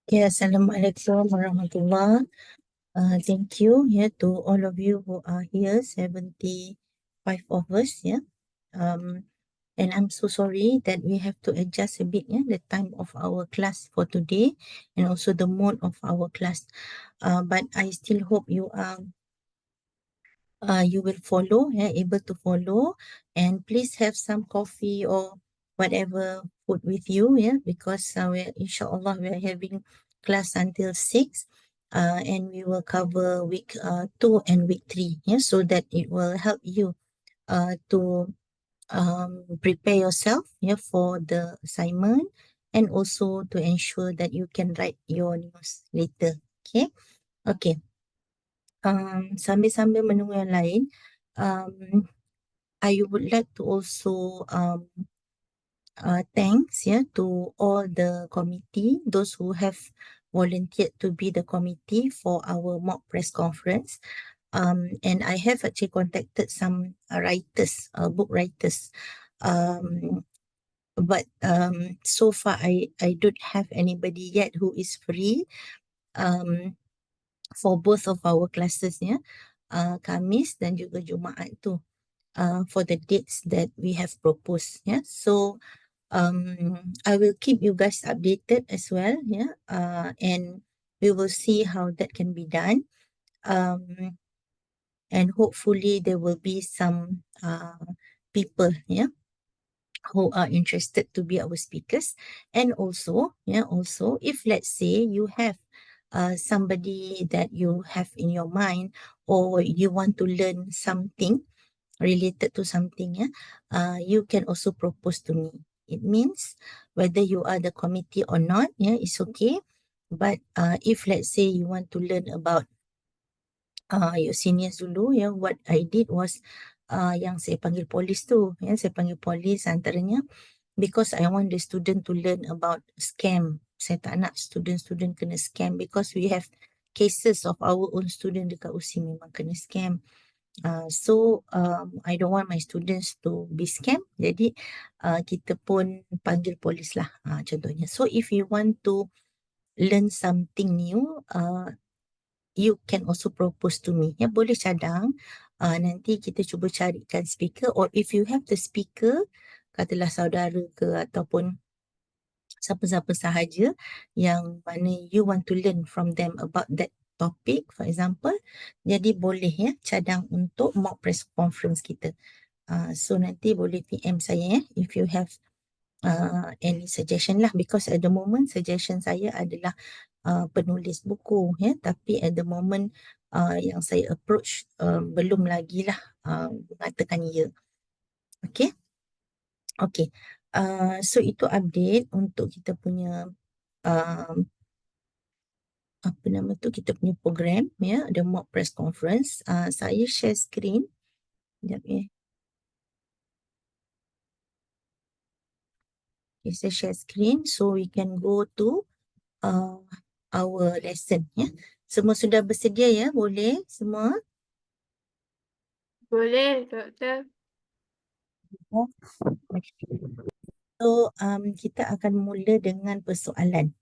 Okay, Assalamualaikum warahmatullah. Thank you to all of you who are here, 75 of us. And I'm so sorry that we have to adjust a bit the time of our class for today and also the mode of our class. But I still hope you will follow, able to follow, and please have some coffee or whatever food with you, because inshallah we are having class until 6, and we will cover week 2 and week 3, so that it will help you to prepare yourself, for the assignment, and also to ensure that you can write your news later. Okay. Sambil-sambil menunggu yang lain, I would like to also thanks to all the committee, those who have volunteered to be the committee for our mock press conference. And I have actually contacted some writers, book writers. But so far I don't have anybody yet who is free for both of our classes, Khamis dan juga Jumaat tu, for the dates that we have proposed. So I will keep you guys updated as well, and we will see how that can be done. And hopefully there will be some people, who are interested to be our speakers. And also, if let's say you have somebody that you have in your mind, or you want to learn something related to something, you can also propose to me. It means whether you are the committee or not, it's okay. But if let's say you want to learn about your seniors dulu, what I did was yang saya panggil polis tu, saya panggil polis antaranya because I want the student to learn about scam. Saya tak nak student kena scam, because we have cases of our own student dekat USI memang kena scam. So I don't want my students to be scam. Jadi kita pun panggil polis lah, contohnya. So if you want to learn something new, you can also propose to me. Boleh cadang. Nanti kita cuba carikan speaker, or if you have the speaker, katalah saudara ke ataupun siapa-siapa sahaja yang mana you want to learn from them about that topic, for example, jadi boleh cadang untuk mock press conference kita. So nanti boleh PM saya if you have any suggestion lah, because at the moment suggestion saya adalah penulis buku, tapi at the moment yang saya approach belum lagi lah mengatakan ya. Okay. So itu update untuk kita punya apa nama tu, kita punya program, the mock press conference. Saya share screen. Sekejap Okay, saya share screen so we can go to our lesson. Semua sudah bersedia boleh semua? Boleh, Doktor. So kita akan mula dengan persoalan.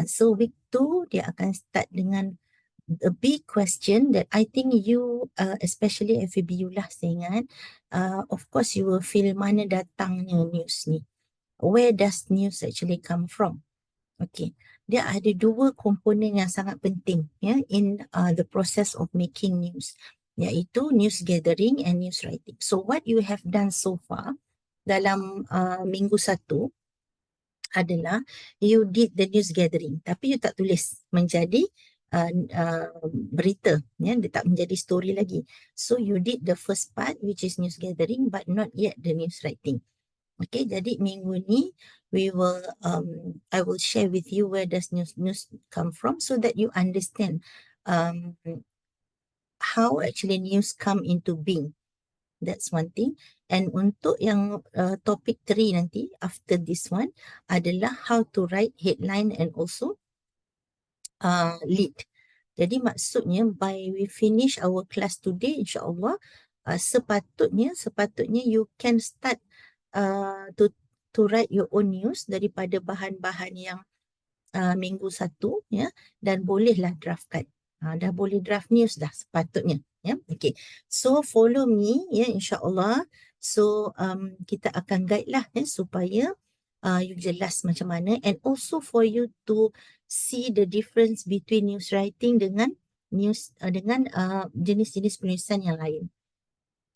So week 2 dia akan start dengan a big question that I think you, especially FEBU lah, saya ingat, of course you will feel mana datangnya news ni. Where does news actually come from? Okay, dia ada dua komponen yang sangat penting in the process of making news, iaitu news gathering and news writing. So what you have done so far dalam minggu 1 adalah you did the news gathering, tapi you tak tulis menjadi berita, dia tak menjadi story lagi. So you did the first part, which is news gathering, but not yet the news writing. Okay, jadi minggu ni I will share with you where does news come from, so that you understand how actually news come into being. That's one thing. And untuk yang topic 3 nanti after this one adalah how to write headline and also lead. Jadi maksudnya by we finish our class today, insyaAllah, sepatutnya you can start to write your own news daripada bahan-bahan yang minggu satu, ya, dan bolehlah draftkan. Dah boleh draft news dah sepatutnya, ya. Okay, so follow me, ya, insyaAllah. So kita akan guide lah, ya, supaya you jelas macam mana, and also for you to see the difference between news writing dengan jenis-jenis penulisan yang lain.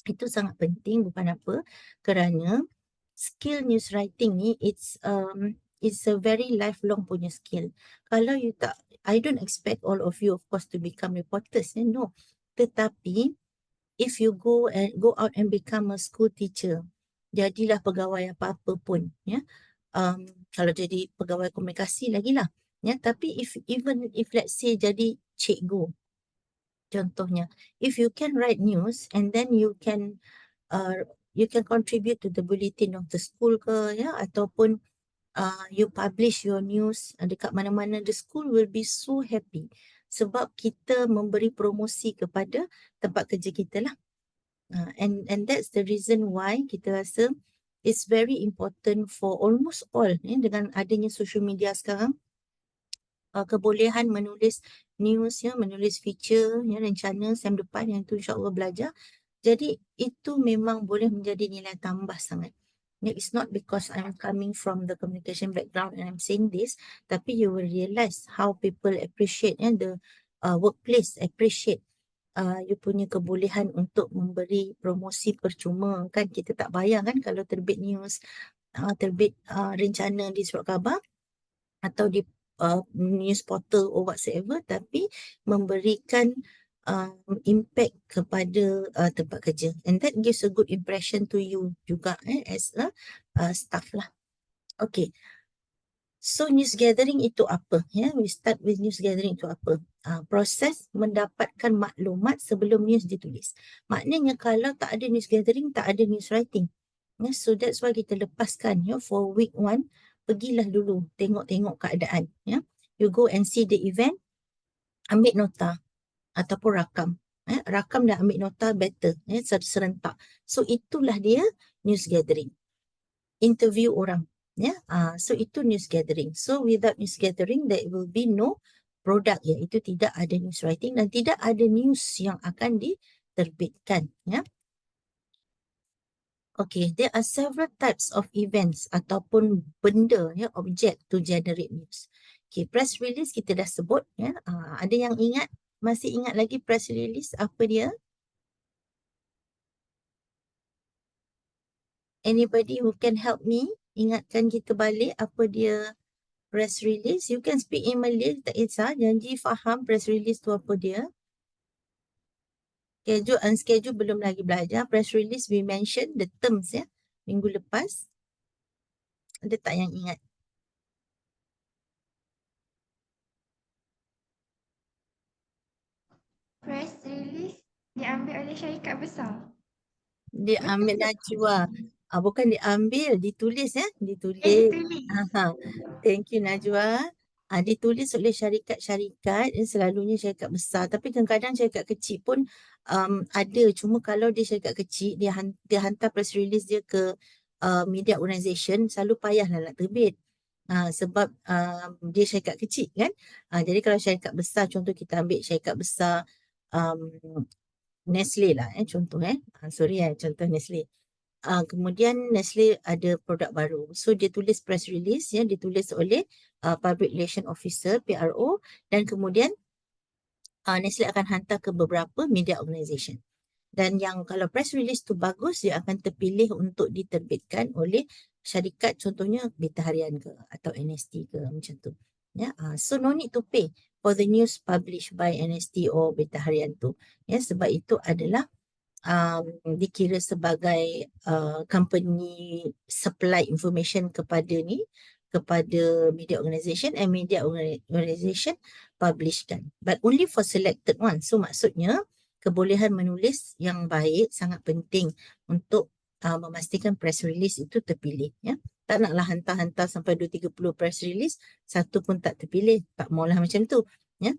Itu sangat penting, bukan apa, kerana skill news writing ni it's a very lifelong punya skill. Kalau you tak, I don't expect all of you of course to become reporters, no. Tetapi if you go out and become a school teacher, jadilah pegawai apa-apa pun, ya. Kalau jadi pegawai komunikasi lagi lah, ya. Tapi even if let's say jadi cikgu, contohnya, if you can write news and then you can contribute to the bulletin of the school ke, ya, ataupun you publish your news dekat mana-mana, the school will be so happy sebab kita memberi promosi kepada tempat kerja kita lah. And that's the reason why kita rasa it's very important for almost all, dengan adanya social media sekarang, kebolehan menulis news, ya, menulis feature, ya, rencana SEM depan yang tu insyaAllah belajar. Jadi itu memang boleh menjadi nilai tambah sangat. It's not because I'm coming from the communication background and I'm saying this, tapi you will realize how people appreciate, the workplace appreciate you punya kebolehan untuk memberi promosi percuma, kan. Kita tak bayar kan kalau terbit news, terbit rencana di surat khabar atau di news portal or whatsoever, tapi memberikan impact kepada tempat kerja, and that gives a good impression to you juga, as a staff lah. Okay, so news gathering itu apa, ya? We start with news gathering itu apa. Proses mendapatkan maklumat sebelum news ditulis. Maknanya kalau tak ada news gathering, tak ada news writing, ya? So that's why kita lepaskan, ya, for week 1, pergilah dulu tengok-tengok keadaan, ya. You go and see the event, ambil nota ataupun rakam. Rakam dan ambil nota better, serentak. So itulah dia news gathering. Interview orang, ya. So itu news gathering. So without news gathering, there will be no product, iaitu tidak ada news writing dan tidak ada news yang akan diterbitkan, ya. Okay, there are several types of events ataupun benda, ya, object to generate news. Okay, press release kita dah sebut, ya. Ada yang ingat, masih ingat lagi press release apa dia? Anybody who can help me ingatkan kita balik apa dia press release? You can speak in Malay, tak kisah, janji faham press release tu apa dia. Schedule, unschedule belum lagi belajar. Press release we mention the terms, ya, minggu lepas. Ada tak yang ingat? Press release diambil oleh syarikat besar. Dia ambil Najwa. Bukan diambil, ditulis, ya. Ditulis. Ditulis. Thank you, Najwa. Ditulis oleh syarikat-syarikat, selalunya syarikat besar. Tapi kadang-kadang syarikat kecil pun ada. Cuma kalau dia syarikat kecil, dia hantar press release dia ke media organisation, selalu payahlah nak terbit. Sebab dia syarikat kecil, kan. Jadi kalau syarikat besar, contoh kita ambil syarikat besar Nestle lah, contoh, sorry, contoh Nestle. Kemudian Nestle ada produk baru. So dia tulis press release, ya, ditulis oleh Public Relation Officer, PRO, dan kemudian Nestle akan hantar ke beberapa media organisation. Dan yang kalau press release tu bagus, dia akan terpilih untuk diterbitkan oleh syarikat, contohnya Berita Harian ke atau NST ke, macam tu. Ya, so no need to pay for the news published by NST or Berita Harian tu. Ya, sebab itu adalah dikira sebagai company supply information kepada media organisation, and media organisation publishkan, but only for selected one. So maksudnya kebolehan menulis yang baik sangat penting untuk memastikan press release itu terpilih, ya. Tak naklah hantar-hantar sampai 2-30 press release, satu pun tak terpilih. Tak maulah macam tu, ya.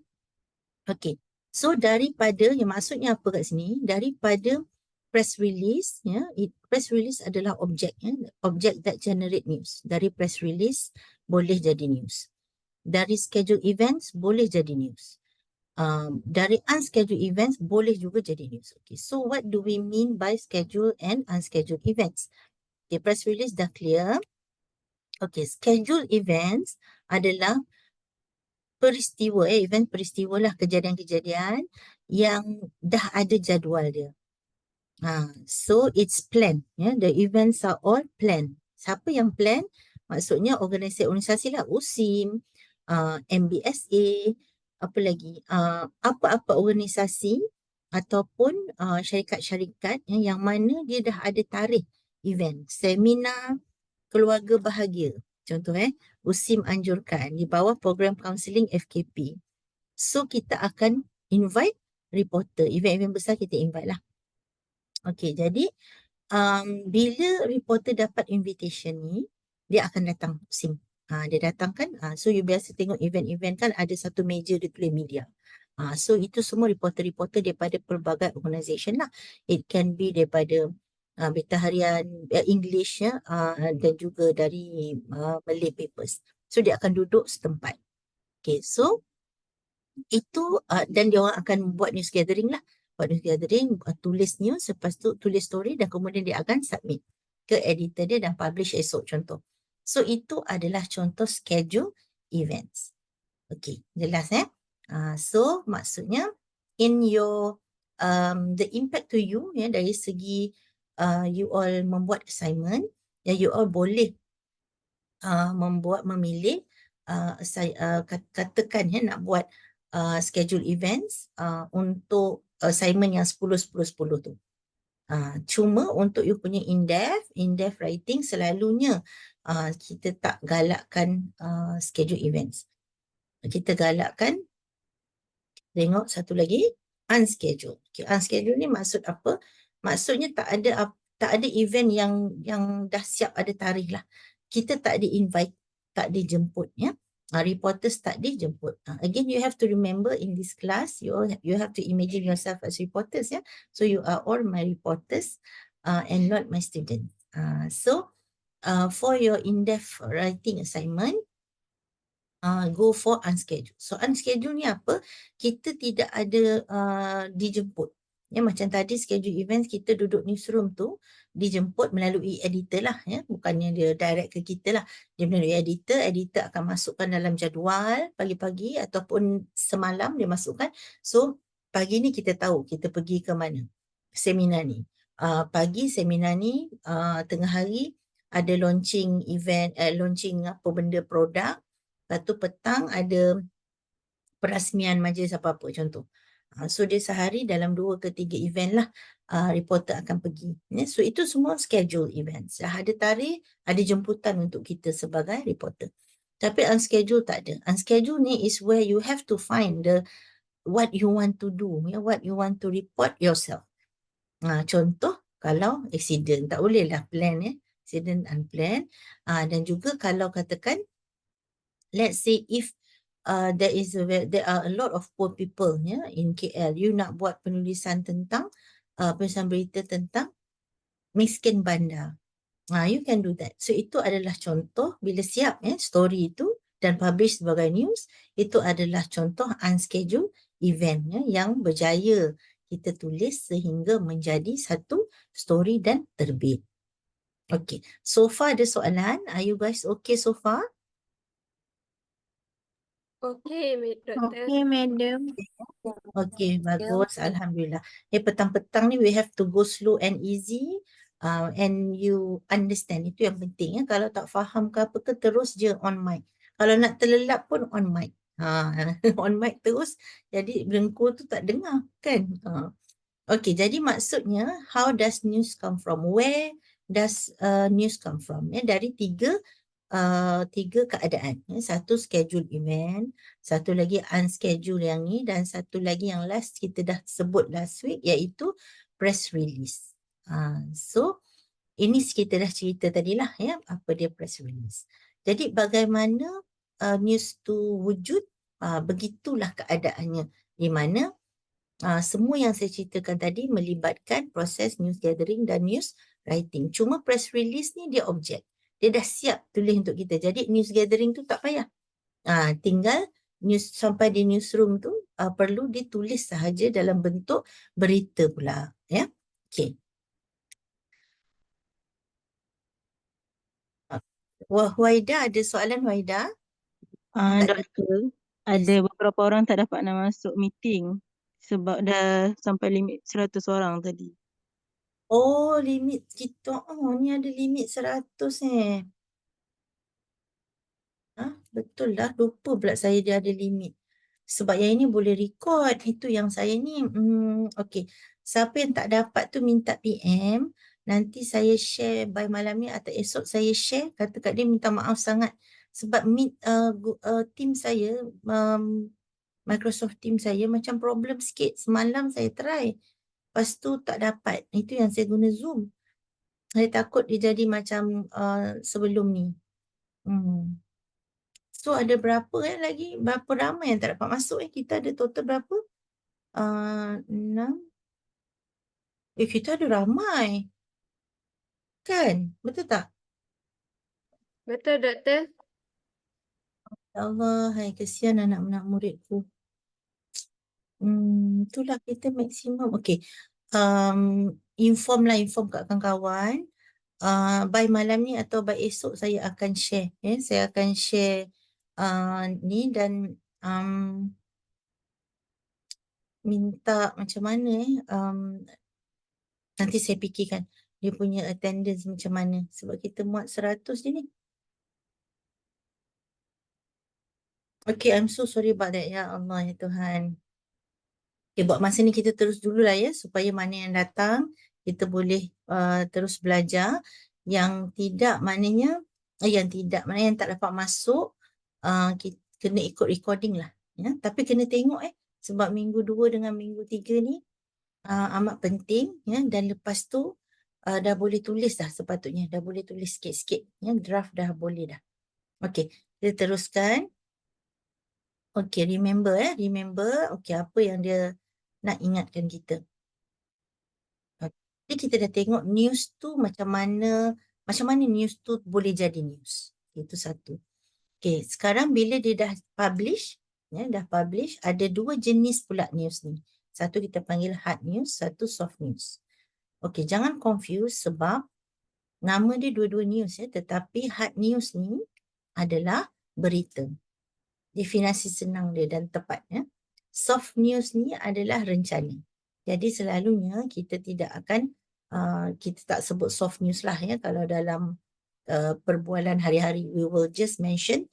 Okay, so daripada, yang maksudnya apa kat sini, daripada press release, ya, press release adalah objek, ya, objek that generate news. Dari press release boleh jadi news. Dari schedule events boleh jadi news. Dari unscheduled events boleh juga jadi news. Okay, so what do we mean by scheduled and unscheduled events? Okay, press release dah clear. Okay, scheduled events adalah peristiwa, event peristiwa lah, kejadian-kejadian yang dah ada jadual dia. So it's planned. The events are all planned. Siapa yang plan? Maksudnya organisasi lah, USIM, MBSA, apa lagi? Apa-apa organisasi ataupun syarikat-syarikat yang mana dia dah ada tarikh event, seminar keluarga bahagia. Contoh USIM anjurkan di bawah program counselling FKP. So kita akan invite reporter. Event-event besar kita invite lah. Okay, jadi bila reporter dapat invitation ni, dia akan datang SIM. Dia datang kan, so you biasa tengok event-event kan ada satu meja dia tulis media. So itu semua reporter-reporter daripada pelbagai organisation lah. It can be daripada Berita Harian English ya, dan juga dari Malay Papers. So dia akan duduk setempat. Okay, so itu dan dia orang akan buat news gathering lah. Buat news gathering, tulis news, lepas tu tulis story dan kemudian dia akan submit ke editor dia dan publish esok contoh. So itu adalah contoh schedule events. Okay, jelas so maksudnya in your the impact to you dari segi you all membuat assignment, you all boleh memilih katakan nak buat schedule events untuk assignment yang 10-10-10 tu. Cuma untuk you punya in-depth writing selalunya kita tak galakkan schedule events. Kita galakkan, tengok satu lagi, unscheduled. Okay, unscheduled ni maksud apa? Maksudnya tak ada event yang dah siap ada tarikh lah. Kita tak di invite, tak dijemput ya. Reporters tak dijemput. Again, you have to remember in this class, you have to imagine yourself as reporters ya. So you are all my reporters and not my students. So for your in-depth writing assignment, go for unscheduled. So unscheduled ni apa? Kita tidak ada dijemput. Ya, macam tadi schedule events kita duduk newsroom tu dijemput melalui editor lah ya, bukannya dia direct ke kita lah. Dia melalui editor akan masukkan dalam jadual pagi-pagi ataupun semalam dia masukkan. So pagi ni kita tahu kita pergi ke mana seminar ni. Pagi seminar ni, tengah hari ada launching event, launching apa benda produk. Lepas tu petang ada perasmian majlis apa-apa contoh. So dia sehari dalam 2 ke 3 event lah reporter akan pergi. So itu semua schedule events. Dah ada tarikh, ada jemputan untuk kita sebagai reporter. Tapi unscheduled tak ada. Unscheduled ni is where you have to find what you want to do, what you want to report yourself. Contoh kalau accident, tak boleh lah plan accident unplanned. Dan juga kalau katakan, let's say if there are a lot of poor people in KL, you nak buat penulisan tentang penulisan berita tentang miskin bandar, you can do that. So itu adalah contoh bila siap story itu dan publish sebagai news, itu adalah contoh unscheduled event yang berjaya kita tulis sehingga menjadi satu story dan terbit. Okay, so far ada soalan? Are you guys okay so far? Okay, Doktor. Okay, madam. Okay, bagus. Alhamdulillah. Petang-petang ni we have to go slow and easy and you understand. Itu yang penting. Kalau tak faham ke apa ke, terus je on mic. Kalau nak terlelap pun on mic. On mic terus. Jadi dengkur tu tak dengar kan. Okay, jadi maksudnya how does news come from? Where does news come from? Dari tiga keadaan. Satu schedule event, satu lagi unscheduled yang ni, dan satu lagi yang last kita dah sebut last week iaitu press release. So ini kita dah cerita tadilah apa dia press release. Jadi bagaimana news tu wujud, begitulah keadaannya, di mana semua yang saya ceritakan tadi melibatkan proses news gathering dan news writing. Cuma press release ni dia objek. Dia dah siap tulis untuk kita. Jadi news gathering tu tak payah. Tinggal sampai di newsroom tu perlu ditulis sahaja dalam bentuk berita pula. Ya. Okey. Waida ada soalan, Waida? Doktor, ada beberapa orang tak dapat nak masuk meeting sebab dah sampai limit 100 orang tadi. Oh, limit kita. Ni ada limit 100 betul lah. Lupa pula saya dia ada limit. Sebab yang ini boleh record. Itu yang saya ni. Okey. Siapa yang tak dapat tu minta PM. Nanti saya share by malam ni atau esok saya share. Kata kat dia minta maaf sangat. Sebab team saya, Microsoft team saya macam problem sikit. Semalam saya try. Lepas tu tak dapat. Itu yang saya guna Zoom. Saya takut dia jadi macam sebelum ni. So ada berapa lagi? Berapa ramai yang tak dapat masuk Kita ada total berapa? 6. Kita ada ramai. Kan? Betul tak? Betul, Doktor. Ya Allah, hai kesian anak-anak muridku. Itulah kita maksimum. Okey. Inform kat kawan-kawan. By malam ni atau by esok saya akan share. Saya akan share ni dan minta macam mana nanti saya fikirkan dia punya attendance macam mana sebab kita muat 100 je ni. Okay, I'm so sorry about that. Ya Allah, ya Tuhan. Okay, buat masa ni kita terus dululah ya supaya mana yang datang kita boleh terus belajar. Yang tidak maknanya mana yang tak dapat masuk kita kena ikut recording lah ya. Tapi kena tengok sebab minggu 2 dengan minggu 3 ni amat penting ya. Dan lepas tu dah boleh tulis dah sepatutnya. Dah boleh tulis sikit-sikit ya. Draft dah boleh dah. Okey, kita teruskan. Okey, remember okey apa yang dia nak ingatkan kita. Jadi kita dah tengok news tu macam mana news tu boleh jadi news. Itu satu. Okey, sekarang bila dia dah publish ada 2 jenis pula news ni. Satu kita panggil hard news, satu soft news. Okey, jangan confuse sebab nama dia dua-dua news ya, tetapi hard news ni adalah berita. Definisi senang dia dan tepat ya. Soft news ni adalah rencana. Jadi selalunya kita tidak akan kita tak sebut soft news lah ya kalau dalam perbualan hari-hari. We will just mention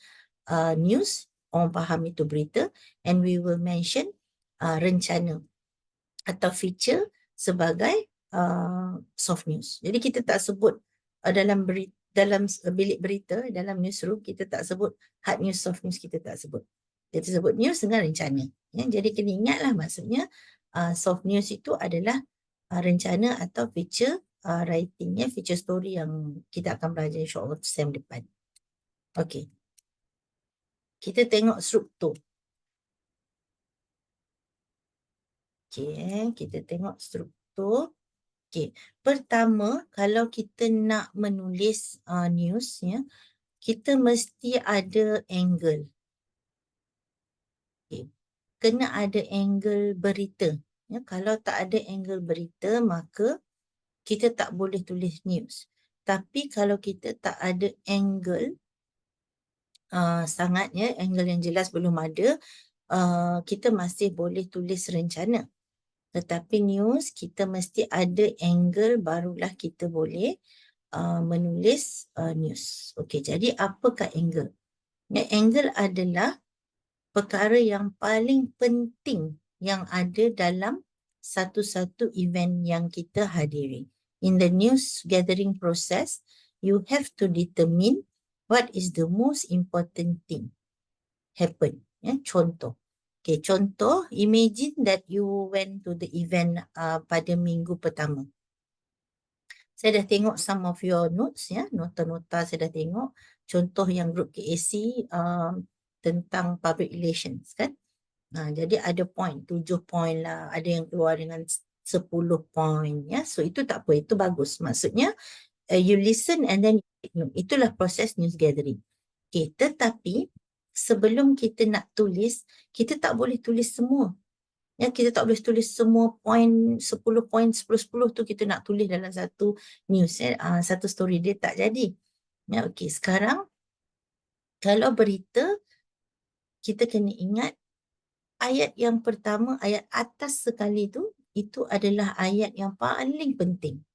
news, orang faham itu berita, and we will mention rencana atau feature sebagai soft news. Jadi kita tak sebut dalam bilik berita, dalam newsroom kita tak sebut hard news, soft news kita tak sebut. Kita sebut news dengan rencana. Ya, jadi kena ingatlah maksudnya soft news itu adalah rencana atau feature writingnya, feature story yang kita akan belajar insyaAllah SEM depan. Okey. Kita tengok struktur. Okey, kita tengok struktur. Okey, pertama kalau kita nak menulis news ya, kita mesti ada angle. Okay. Kena ada angle berita. Ya, kalau tak ada angle berita, maka kita tak boleh tulis news. Tapi kalau kita tak ada angle sangat ya, angle yang jelas belum ada, kita masih boleh tulis rencana. Tetapi news kita mesti ada angle barulah kita boleh menulis news. Okey, jadi apakah angle? Ya, angle adalah perkara yang paling penting yang ada dalam satu-satu event yang kita hadiri. In the news gathering process, you have to determine what is the most important thing happen. Ya, contoh. Okay, contoh, imagine that you went to the event pada minggu pertama. Saya dah tengok some of your notes ya, nota-nota saya dah tengok. Contoh yang grup KAC tentang public relations kan. Jadi ada point, 7 point lah, ada yang keluar dengan 10 point ya. So itu tak apa, itu bagus. Maksudnya you listen and then itulah proses news gathering. Okay, tetapi sebelum kita nak tulis, kita tak boleh tulis semua. Ya, kita tak boleh tulis semua poin 10 poin 10 tu kita nak tulis dalam satu news, satu story, dia tak jadi. Ya, okey, sekarang kalau berita, kita kena ingat ayat yang pertama, ayat atas sekali tu, itu adalah ayat yang paling penting.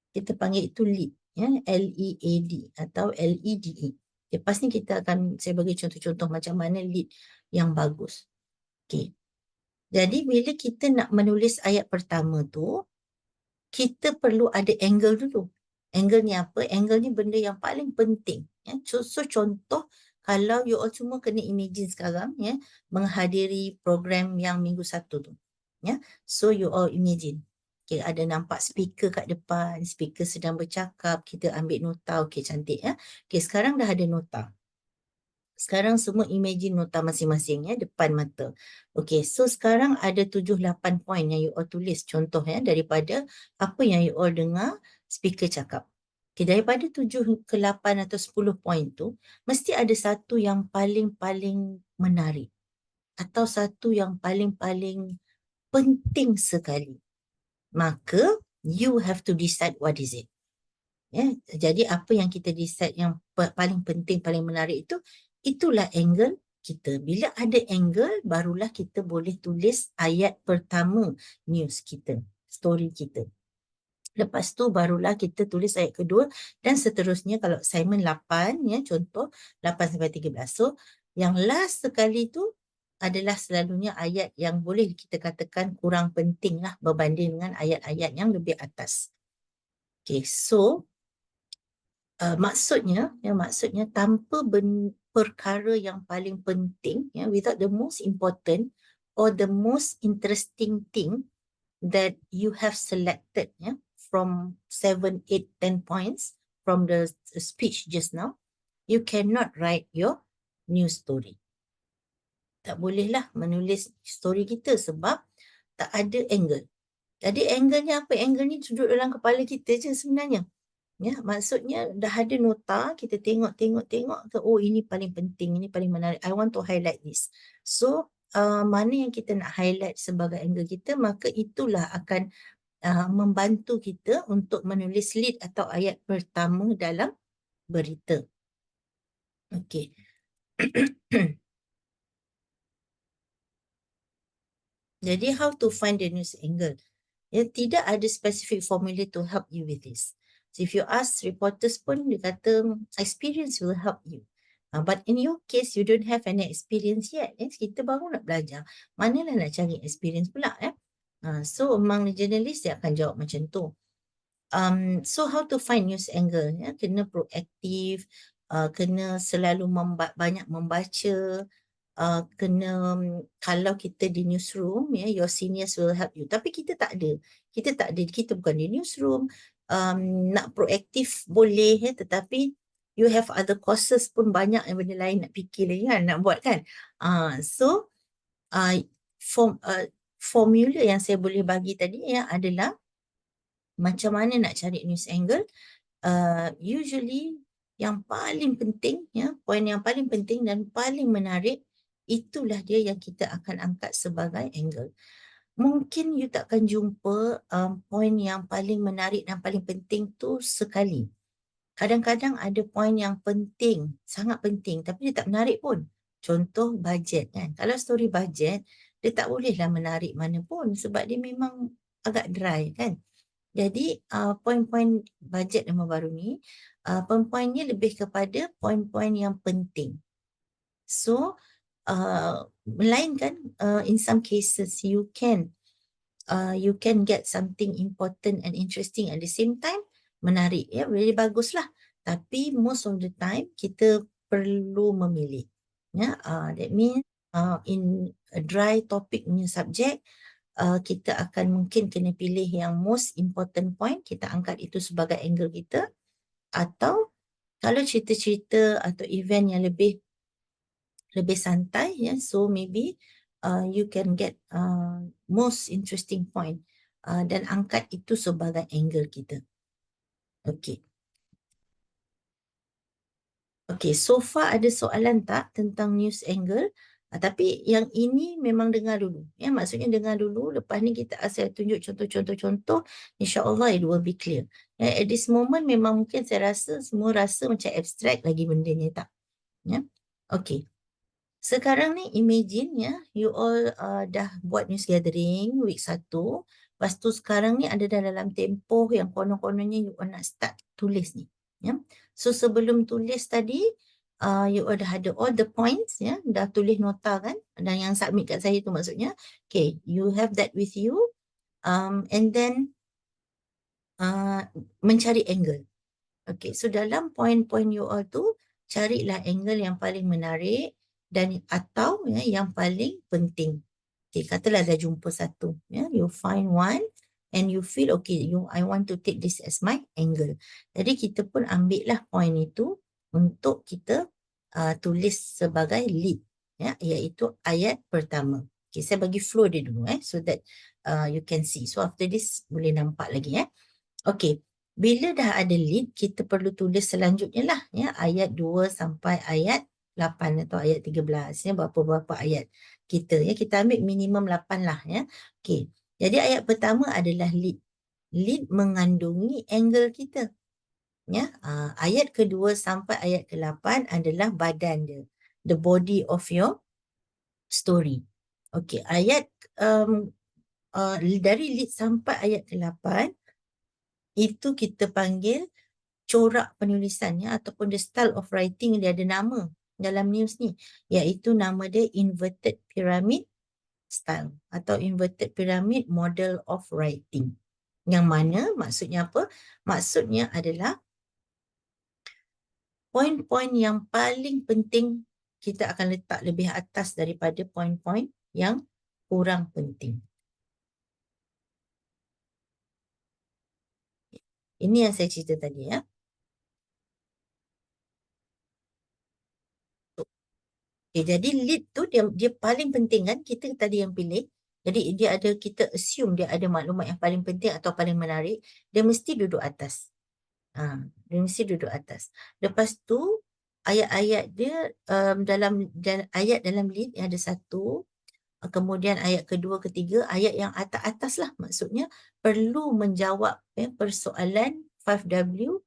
Kita panggil itu lead, ya, L-E-A-D atau L-E-D-E. Lepas ni kita akan, saya bagi contoh-contoh macam mana lead yang bagus. Okey. Jadi bila kita nak menulis ayat pertama tu, kita perlu ada angle dulu. Angle ni apa? Angle ni benda yang paling penting. Ya. So contoh, kalau you all semua kena imagine sekarang, ya, menghadiri program yang minggu 1 tu. Ya. So you all imagine. Okay, ada nampak speaker kat depan, speaker sedang bercakap, kita ambil nota, okay, cantik, ya. Okay, sekarang dah ada nota. Sekarang semua imagine nota masing-masing, ya, depan mata. Okay, so sekarang ada 7-8 poin yang you all tulis. Contoh, ya, daripada apa yang you all dengar speaker cakap. Okay, daripada 7 ke 8 atau 10 poin tu, mesti ada satu yang paling-paling menarik. Atau satu yang paling-paling penting sekali. Maka, you have to decide what is it. Ya, jadi apa yang kita decide yang paling penting, paling menarik itu, itulah angle kita. Bila ada angle, barulah kita boleh tulis ayat pertama news kita, story kita. Lepas tu barulah kita tulis ayat kedua dan seterusnya. Kalau assignment 8, ya, contoh 8 sampai 13. So, yang last sekali tu adalah selalunya ayat yang boleh kita katakan kurang penting lah berbanding dengan ayat-ayat yang lebih atas. Okay, so maksudnya tanpa perkara yang paling penting, ya, without the most important or the most interesting thing that you have selected, ya, from 7, 8, 10 points from the speech just now, you cannot write your news story. Tak bolehlah menulis story kita sebab tak ada angle. Jadi angle-nya apa? Angle ni duduk dalam kepala kita je sebenarnya. Ya, maksudnya dah ada nota, kita tengok ke, oh ini paling penting, ini paling menarik. I want to highlight this. So, mana yang kita nak highlight sebagai angle kita, maka itulah akan membantu kita untuk menulis lead atau ayat pertama dalam berita. Okey. Jadi, how to find the news angle? Ya, tidak ada specific formula to help you with this. So if you ask reporters pun, dia kata experience will help you. But in your case, you don't have any experience yet. Kita baru nak belajar. Manalah nak cari experience pula. So among the journalists, dia akan jawab macam tu. So how to find news angle? Ya? Kena proaktif, kena selalu banyak membaca, kena, kalau kita di newsroom, ya, your seniors will help you. Tapi kita tak ada. Kita bukan di newsroom. Nak proaktif boleh, ya, tetapi you have other courses pun banyak yang benda lain nak fikir lagi kan, nak buat kan. So, formula yang saya boleh bagi tadi, ya, adalah macam mana nak cari news angle. Usually yang paling penting, ya, poin yang paling penting dan paling menarik, itulah dia yang kita akan angkat sebagai angle. Mungkin you takkan jumpa poin yang paling menarik dan paling penting tu sekali. Kadang-kadang ada poin yang penting, sangat penting, tapi dia tak menarik pun. Contoh bajet kan. Kalau story bajet, dia tak bolehlah menarik mana pun sebab dia memang agak dry kan. Jadi poin-poin bajet yang baru ni, poin-poinnya lebih kepada poin-poin yang penting. So, melainkan in some cases you can get something important and interesting at the same time, menarik, ya, really baguslah. Tapi most of the time kita perlu memilih. Ya, that means in a dry topic punya subject, kita akan mungkin kena pilih yang most important point, kita angkat itu sebagai angle kita. Atau kalau cerita-cerita atau event yang lebih santai, ya, so maybe you can get most interesting point dan angkat itu sebagai angle kita. Okay. Okay, so far ada soalan tak tentang news angle? Tapi yang ini memang dengar dulu. Ya, maksudnya dengar dulu. Lepas ni kita saya tunjuk contoh-contoh. InsyaAllah it will be clear. At this moment memang mungkin saya rasa semua rasa macam abstract lagi benda ni tak. Ya, okay. Sekarang ni imagine ya, you all dah buat news gathering week 1. Lepas tu sekarang ni ada dalam tempoh yang konon-kononnya you all nak start tulis ni. Ya. So sebelum tulis tadi, you all dah ada all the points ya, dah tulis nota kan, dan yang submit kat saya tu maksudnya. Okay, you have that with you. And then mencari angle. Okay, so dalam poin-poin you all tu, carilah angle yang paling menarik dan atau ya, yang paling penting. Okay, katalah dah jumpa satu. Ya, you find one and you feel okay, I want to take this as my angle. Jadi kita pun ambil lah poin itu untuk kita tulis sebagai lead. Ya, iaitu ayat pertama. Okay, saya bagi flow dia dulu so that you can see. So after this boleh nampak lagi Okay. Bila dah ada lead, kita perlu tulis selanjutnya lah ya, ayat 2 sampai ayat 8 atau ayat 13 ya, berapa-berapa ayat kita ya, kita ambil minimum 8 lah ya. Okey. Jadi ayat pertama adalah lead. Lead mengandungi angle kita. Ya, ayat kedua sampai ayat ke-8 adalah badan dia. The body of your story. Okey, ayat dari lead sampai ayat ke-8 itu kita panggil corak penulisannya ataupun the style of writing, dia ada nama dalam news ni, iaitu nama dia inverted pyramid style atau inverted pyramid model of writing. Yang mana maksudnya apa? Maksudnya adalah poin-poin yang paling penting kita akan letak lebih atas daripada poin-poin yang kurang penting. Ini yang saya cerita tadi ya. Okay, jadi lead tu dia paling penting kan, kita tadi yang pilih. Jadi dia ada, kita assume dia ada maklumat yang paling penting atau paling menarik, dia mesti duduk atas. Dia mesti duduk atas. Lepas tu ayat-ayat dia dalam ayat dalam lead yang ada satu, kemudian ayat kedua, ketiga, ayat yang atas-atas lah, maksudnya perlu menjawab persoalan 5W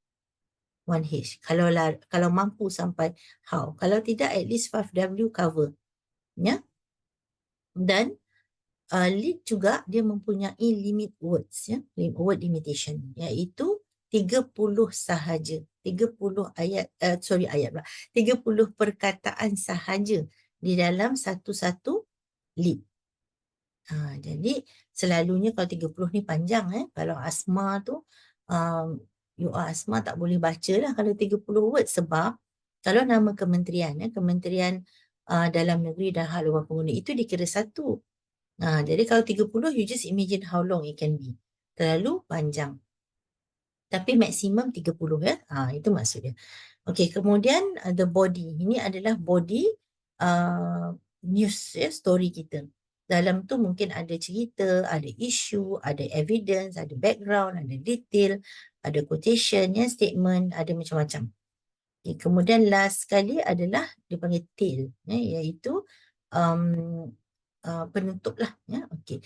1H. Kalau mampu sampai how. Kalau tidak, at least 5W cover. Ya. Dan lead juga dia mempunyai limit words ya, word limitation, iaitu 30 sahaja. 30 ayat 30 perkataan sahaja di dalam satu-satu lead. Jadi selalunya kalau 30 ni panjang kalau Asma tu you Asma tak boleh baca lah kalau 30 word, sebab kalau nama kementerian Kementerian Dalam Negeri dan Hal Luar Pengguna itu dikira satu. Jadi kalau 30 you just imagine how long it can be. Terlalu panjang. Tapi maksimum 30 ya. Itu maksudnya. Okey, kemudian the body. Ini adalah body news story kita. Dalam tu mungkin ada cerita, ada isu, ada evidence, ada background, ada detail, ada quotation statement, ada macam-macam. Okay, kemudian last sekali adalah dipanggil tail, iaitu penutup lah Okay.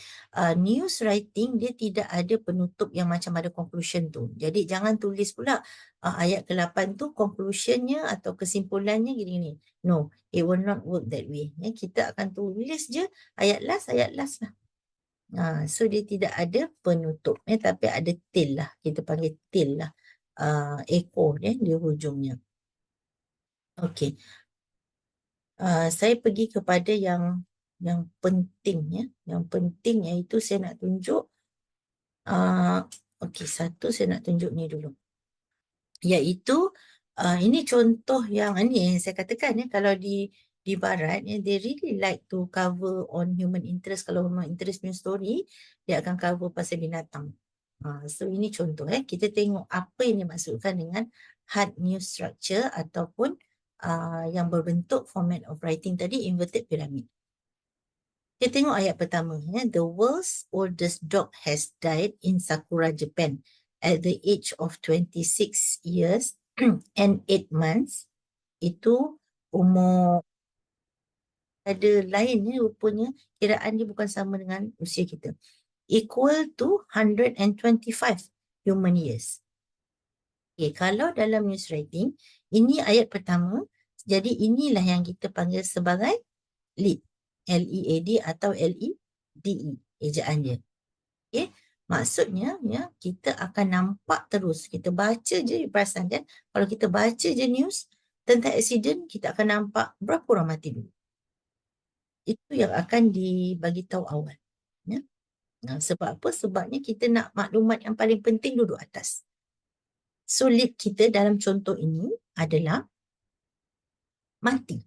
News writing dia tidak ada penutup yang macam ada conclusion tu. Jadi jangan tulis pula ayat ke-8 tu conclusionnya atau kesimpulannya gini-gini. No, it will not work that way. Kita akan tulis je ayat last lah. So dia tidak ada penutup tapi ada tail lah. Kita panggil tail lah. Echo di hujungnya. Okay. Saya pergi kepada yang penting Yang penting iaitu saya nak tunjuk okey, satu saya nak tunjuk ni dulu. Iaitu ini contoh yang saya katakan kalau di barat they really like to cover on human interest. Kalau human interest punya story, dia akan cover pasal binatang. So ini contoh kita tengok apa yang dimaksudkan dengan hard news structure ataupun yang berbentuk format of writing tadi, inverted pyramid. Kita tengok ayat pertama. The world's oldest dog has died in Sakura, Japan at the age of 26 years and 8 months Itu umur ada lain rupanya kiraan dia bukan sama dengan usia kita. Equal to 125 human years. Okay, kalau dalam news writing, ini ayat pertama. Jadi inilah yang kita panggil sebagai lead. L-E-A-D atau L-E-D-E. Ejaan dia. Okay. Maksudnya ya, kita akan nampak terus. Kita baca je, perasan kan? Kalau kita baca je news tentang aksiden, kita akan nampak berapa orang mati dulu. Itu yang akan dibagi tahu awal. Ya. Nah, sebab apa? Sebabnya kita nak maklumat yang paling penting duduk atas. So lead kita dalam contoh ini adalah mati.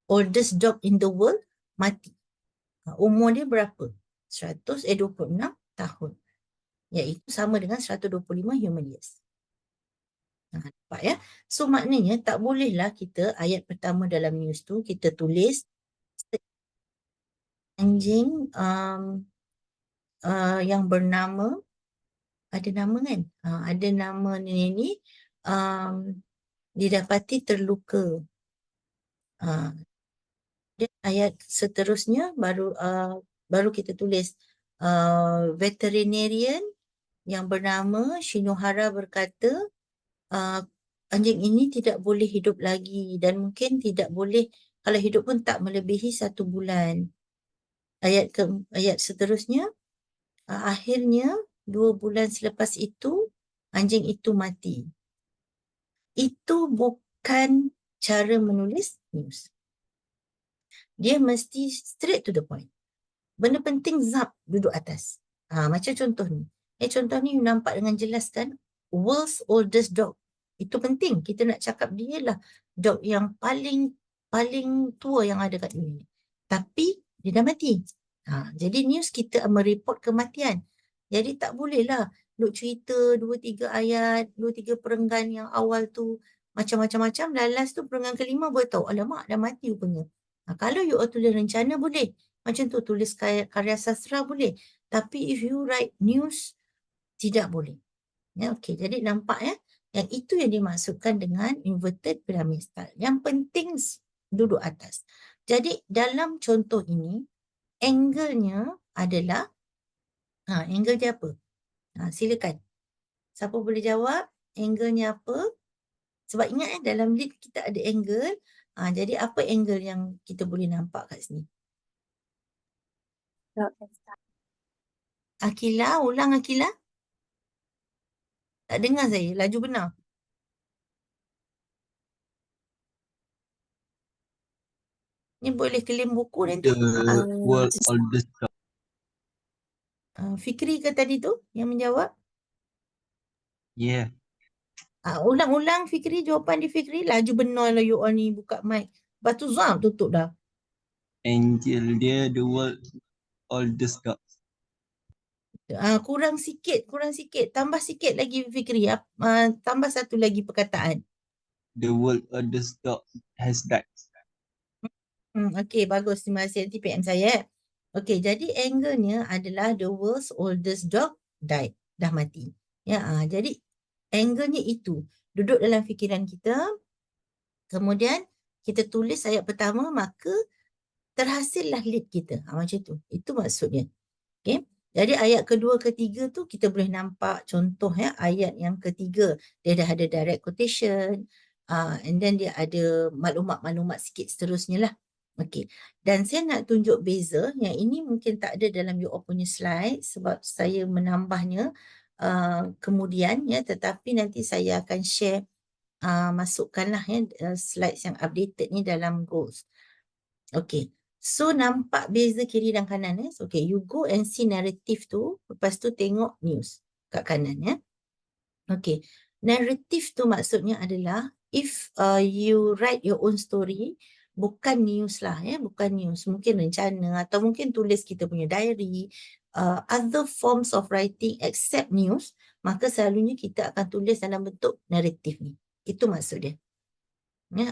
Oldest dog in the world mati. Umur dia berapa? 26 tahun. Iaitu sama dengan 125 human years. Nampak ya? So maknanya tak bolehlah kita ayat pertama dalam news tu kita tulis anjing yang bernama, ada nama kan? Ada nama ni didapati terluka. Dan ayat seterusnya baru kita tulis veterinarian yang bernama Shinohara berkata anjing ini tidak boleh hidup lagi dan mungkin tidak boleh, kalau hidup pun tak melebihi 1 bulan. Ayat seterusnya akhirnya 2 bulan selepas itu anjing itu mati. Itu bukan cara menulis news. Dia mesti straight to the point. Benda penting zap duduk atas. Macam contoh ni. Contoh ni nampak dengan jelas kan? World's oldest dog. Itu penting. Kita nak cakap dia lah dog yang paling tua yang ada kat dunia. Tapi dia dah mati. Jadi news kita mereport kematian. Jadi tak bolehlah duk cerita 2-3 ayat, 2-3 perenggan yang awal tu macam-macam. Last tu perenggan kelima boleh tahu. Alamak dah mati rupanya. Kalau you tulis rencana boleh. Macam tu tulis karya sastra boleh. Tapi if you write news, tidak boleh. Okey, jadi nampak ya. Yang itu yang dimaksudkan dengan inverted pyramid style. Yang penting duduk atas. Jadi dalam contoh ini, angle-nya adalah, angle dia apa? Silakan. Siapa boleh jawab? Angle-nya apa? Sebab ingat dalam lead kita ada angle. Jadi apa angle yang kita boleh nampak kat sini? Akila, ulang Akila. Tak dengar saya, laju benar. Ni boleh claim buku nanti. The world oldest dog. Fikri ke tadi tu yang menjawab? Yeah. Ulang-ulang Fikri, jawapan di Fikri. Laju benar lah you all ni buka mic. Lepas tu zam tutup dah. Angel dia the world oldest dog. Kurang sikit. Tambah sikit lagi Fikri. Tambah satu lagi perkataan. The world oldest dog has died. Okey, bagus. Terima kasih. Nanti PM saya. Okey, jadi angle-nya adalah the world's oldest dog died. Dah mati. Jadi angle-nya itu. Duduk dalam fikiran kita. Kemudian kita tulis ayat pertama, maka terhasillah lead kita. Macam tu. Itu maksudnya. Okay. Jadi ayat kedua, ketiga tu kita boleh nampak contoh ayat yang ketiga. Dia dah ada direct quotation. And then dia ada maklumat-maklumat sikit seterusnya lah. Okay. Dan saya nak tunjuk beza. Yang ini mungkin tak ada dalam you all punya slide sebab saya menambahnya kemudian tetapi nanti saya akan share masukkanlah slides yang updated ni dalam goals. Okay. So nampak beza kiri dan kanan So, okay, you go and see narrative tu, lepas tu tengok news kat kanan Okay. Narrative tu maksudnya adalah if you write your own story, bukan news lah bukan news, mungkin rencana atau mungkin tulis kita punya diary, other forms of writing except news, maka selalunya kita akan tulis dalam bentuk narrative ni. Itu maksud dia.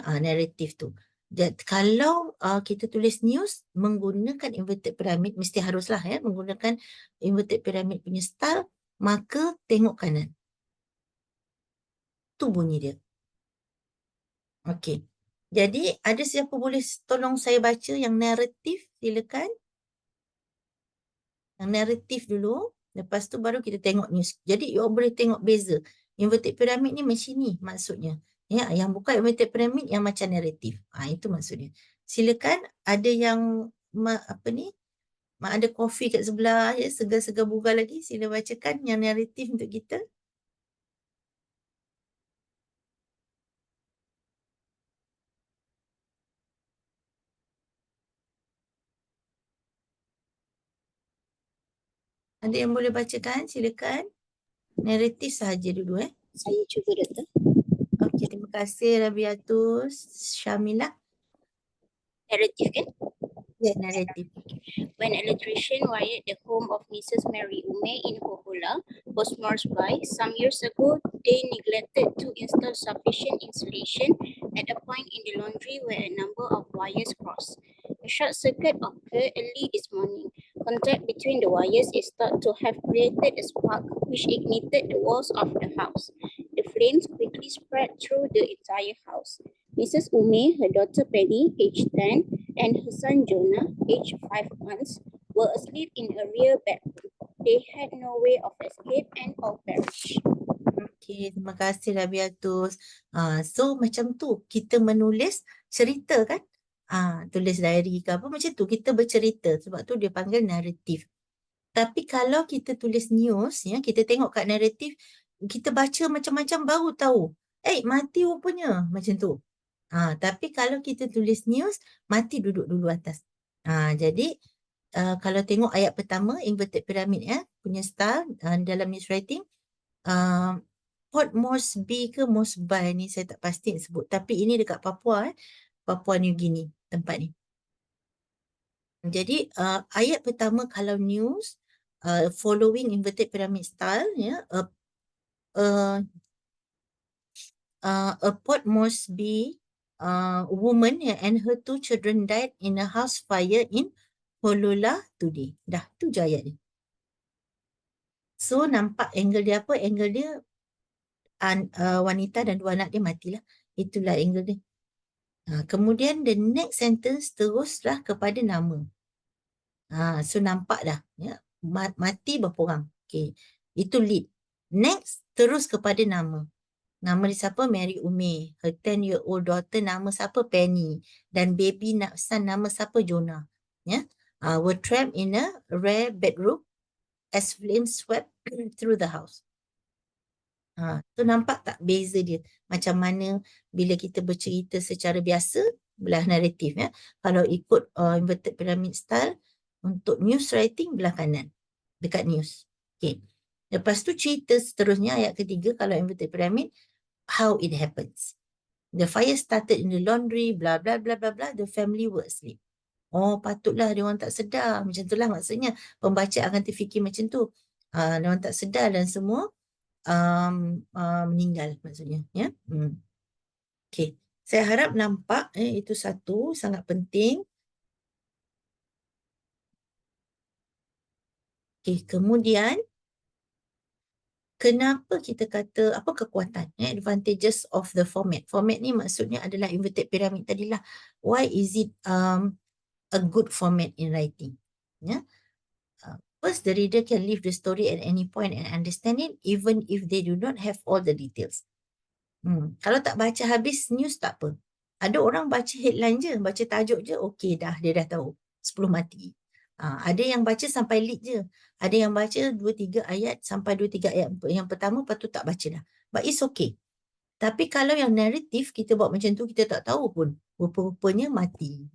Narrative tu. Dan kalau kita tulis news menggunakan inverted pyramid, mesti haruslah menggunakan inverted pyramid punya style, maka tengok kanan. Tu bunyi dia. Okey. Jadi ada siapa boleh tolong saya baca yang naratif, silakan. Yang naratif dulu, lepas tu baru kita tengok news. Jadi you all boleh tengok beza. Inverted pyramid ni macam ni maksudnya. Ya, yang bukan inverted pyramid yang macam naratif. Itu maksudnya. Silakan, ada yang apa ni? Ada kopi kat sebelah ya, segar-segar bugar lagi. Sila bacakan yang naratif untuk kita. Ada yang boleh bacakan? Silakan. Naratif sahaja dulu Saya cuba, Doktor. Okey, terima kasih Rabiatus. Syamilah. Narrative kan? Ya, naratif. When electrician wired the home of Mrs. Mary Ume in Hohola was smashed by, some years ago, they neglected to install sufficient insulation at a point in the laundry where a number of wires crossed. A short circuit occurred early this morning. Contact between the wires is thought to have created a spark which ignited the walls of the house. The flames quickly spread through the entire house. Mrs. Ume, her daughter Penny, aged 10, and her son Jonah, aged 5 months, were asleep in a rear bedroom. They had no way of escape and all perished. Okey, terima kasih Rabiatus. So macam tu kita menulis cerita kan? Tulis diary ke apa macam tu, kita bercerita, sebab tu dia panggil naratif. Tapi kalau kita tulis news ya, kita tengok kat naratif, kita baca macam-macam baru tahu. Mati rupanya macam tu. Tapi kalau kita tulis news, mati duduk dulu atas. Jadi kalau tengok ayat pertama inverted pyramid punya style dalam news writing, Port Moresby ke Moresby ni saya tak pasti nak sebut, tapi ini dekat Papua Papua New Guinea tempat ni. Jadi ayat pertama kalau news following inverted pyramid style ya, a Port Moresby woman and her 2 children died in a house fire in Holola today. Dah tu je ayat ni. So nampak angle dia apa? Angle dia wanita dan 2 anak dia matilah. Itulah angle dia. Kemudian the next sentence teruslah kepada nama. So nampak dah ya, mati berapa orang. Okay. Itu lead. Next terus kepada nama. Nama dia siapa? Mary Ume. Her 10-year-old daughter nama siapa? Penny. Dan baby son nama siapa? Jonah. Ya. Were trapped in a rare bedroom as flames swept through the house. Tu nampak tak beza dia? Macam mana bila kita bercerita secara biasa, belah naratif ya. Kalau ikut inverted pyramid style, untuk news writing belah kanan. Dekat news. Okay. Lepas tu cerita seterusnya ayat ketiga kalau inverted pyramid, how it happens. The fire started in the laundry, blah blah blah blah blah, the family were asleep. Oh, patutlah dia orang tak sedar. Macam itulah maksudnya. Pembaca akan terfikir macam tu. Dia orang tak sedar dan semua meninggal maksudnya ya. Okey, saya harap nampak itu satu sangat penting. Okey, kemudian kenapa kita kata apa kekuatan advantages of the format. Format ni maksudnya adalah inverted pyramid tadilah. Why is it a good format in writing? Ya. First, the reader can leave the story at any point and understand it even if they do not have all the details. Kalau tak baca habis news tak apa. Ada orang baca headline je, baca tajuk je, okey dah, dia dah tahu. 10 mati. Ada yang baca sampai lead je. Ada yang baca 2-3 ayat sampai 2-3 ayat yang pertama, lepas tu tak baca dah. But it's okay. Tapi kalau yang naratif kita buat macam tu, kita tak tahu pun. Rupa-rupanya mati.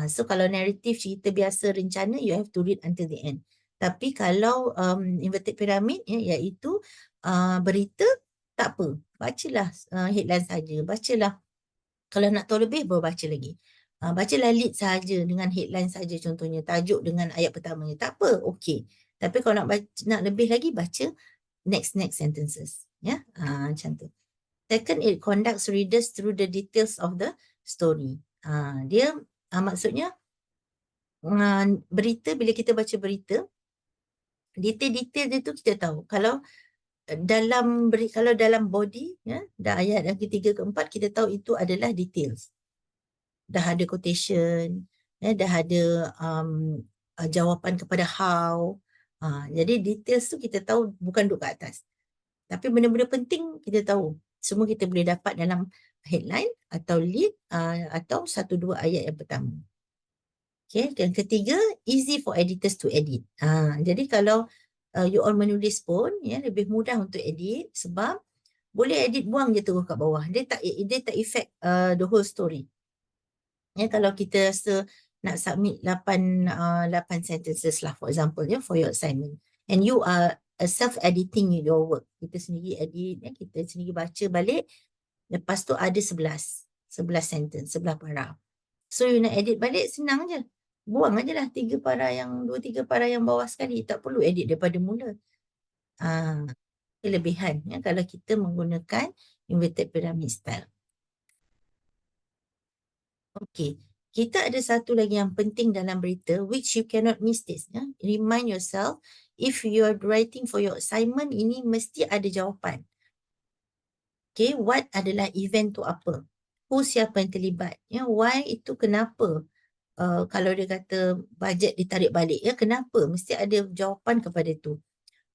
So kalau naratif cerita biasa rencana, you have to read until the end. Tapi kalau inverted pyramid iaitu berita, tak apa. Bacalah headline saja. Bacalah. Kalau nak tahu lebih, baru baca lagi. Bacalah lead saja dengan headline saja contohnya. Tajuk dengan ayat pertamanya. Tak apa, okey. Tapi kalau nak lebih lagi, baca next sentences. Ya, macam tu. Second, it conducts readers through the details of the story. Dia maksudnya berita, bila kita baca berita, detail-detail dia tu kita tahu. Kalau kalau dalam body ya, dah ayat yang ketiga keempat kita tahu itu adalah details. Dah ada quotation, ya, dah ada jawapan kepada how. Jadi details tu kita tahu bukan duduk kat atas. Tapi benda-benda penting kita tahu. Semua kita boleh dapat dalam headline atau lead atau 1-2 ayat yang pertama. Okay, yang ketiga, easy for editors to edit. Jadi kalau you all menulis pun ya lebih mudah untuk edit sebab boleh edit, buang je terus kat bawah. Dia tak affect the whole story. Ya, kalau kita rasa nak submit 8 sentences lah for example ya for your assignment and you are self-editing your work. Kita sendiri edit ya, kita sendiri baca balik. Lepas tu ada 11 sentence, 11 parah. So you nak edit balik senang je. Buang aje lah 2-3 parah yang bawah sekali. Tak perlu edit daripada mula. Kelebihan ya, kalau kita menggunakan inverted pyramid style. Okay. Kita ada satu lagi yang penting dalam berita which you cannot miss this. Ya. Remind yourself if you are writing for your assignment ini mesti ada jawapan. Okay. What adalah event tu apa? Who siapa yang terlibat? Ya. Why itu kenapa? Kalau dia kata bajet ditarik balik, ya kenapa? Mesti ada jawapan kepada itu.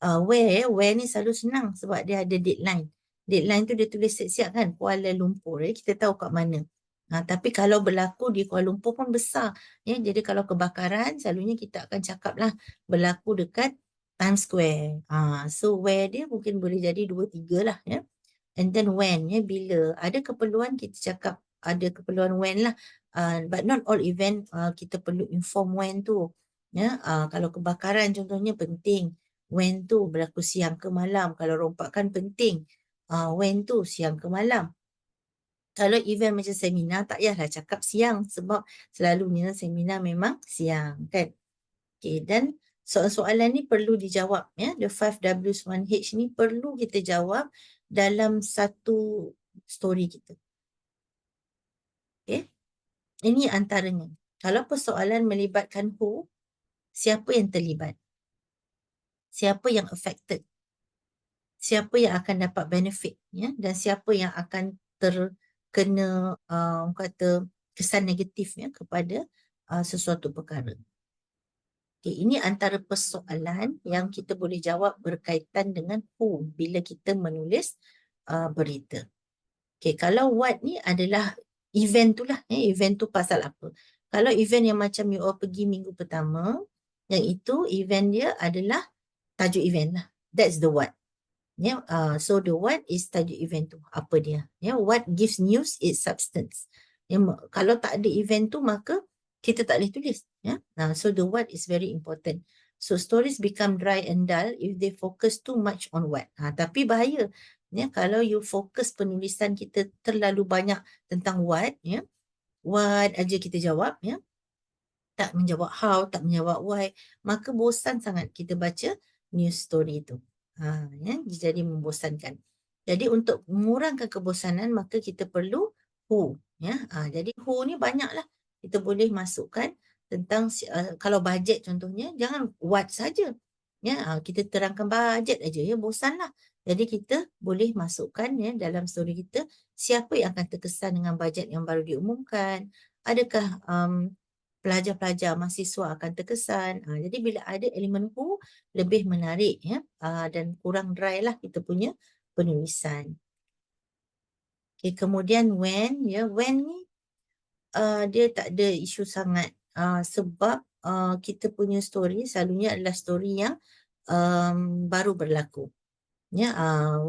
Where ni selalu senang sebab dia ada deadline. Deadline tu dia tulis siap-siap kan, Kuala Lumpur. Kita tahu kat mana. Tapi kalau berlaku di Kuala Lumpur pun besar. Ya, jadi kalau kebakaran, selalunya kita akan cakap lah berlaku dekat Times Square. So where dia mungkin boleh jadi 2-3 lah. Ya. And then when, ya, bila. Ada keperluan kita cakap ada keperluan when lah. But not all event kita perlu inform when tu. Ya, kalau kebakaran contohnya penting. When tu berlaku siang ke malam. Kalau rompakan penting. When tu siang ke malam. Kalau event macam seminar tak payahlah cakap siang sebab selalunya seminar memang siang kan. Okay, dan soalan-soalan ni perlu dijawab ya. The 5W1H ni perlu kita jawab dalam satu story kita. Okay. Ini antaranya. Kalau persoalan melibatkan who, siapa yang terlibat? Siapa yang affected? Siapa yang akan dapat benefit ya, dan siapa yang akan terkena kata kesan negatif ya kepada sesuatu perkara. Okay, ini antara persoalan yang kita boleh jawab berkaitan dengan who bila kita menulis berita. Okay, kalau what ni adalah event tu lah, event tu pasal apa. Kalau event yang macam you all pergi minggu pertama, yang itu event dia adalah tajuk event lah. That's the what. Yeah, so the what is tajuk event tu, apa dia. Yeah, what gives news is substance. Kalau tak ada event tu maka kita tak boleh tulis. Yeah? So the what is very important. So stories become dry and dull if they focus too much on what. Tapi bahaya. Ya, kalau you fokus penulisan kita terlalu banyak tentang what, ya, what aja kita jawab, ya, tak menjawab how, tak menjawab why, maka bosan sangat kita baca news story itu. Ya, jadi membosankan. Jadi untuk mengurangkan kebosanan maka kita perlu who. Ya, jadi who ni banyaklah kita boleh masukkan tentang kalau bajet contohnya jangan what saja. Ya, kita terangkan bajet aja ya bosanlah. Jadi kita boleh masukkan ya dalam story kita siapa yang akan terkesan dengan bajet yang baru diumumkan. Adakah pelajar-pelajar mahasiswa akan terkesan. Jadi bila ada elemen who lebih menarik ya dan kurang dry lah kita punya penulisan. Okay, kemudian when ya when ni dia tak ada isu sangat sebab kita punya story selalunya adalah story yang baru berlaku. Ya,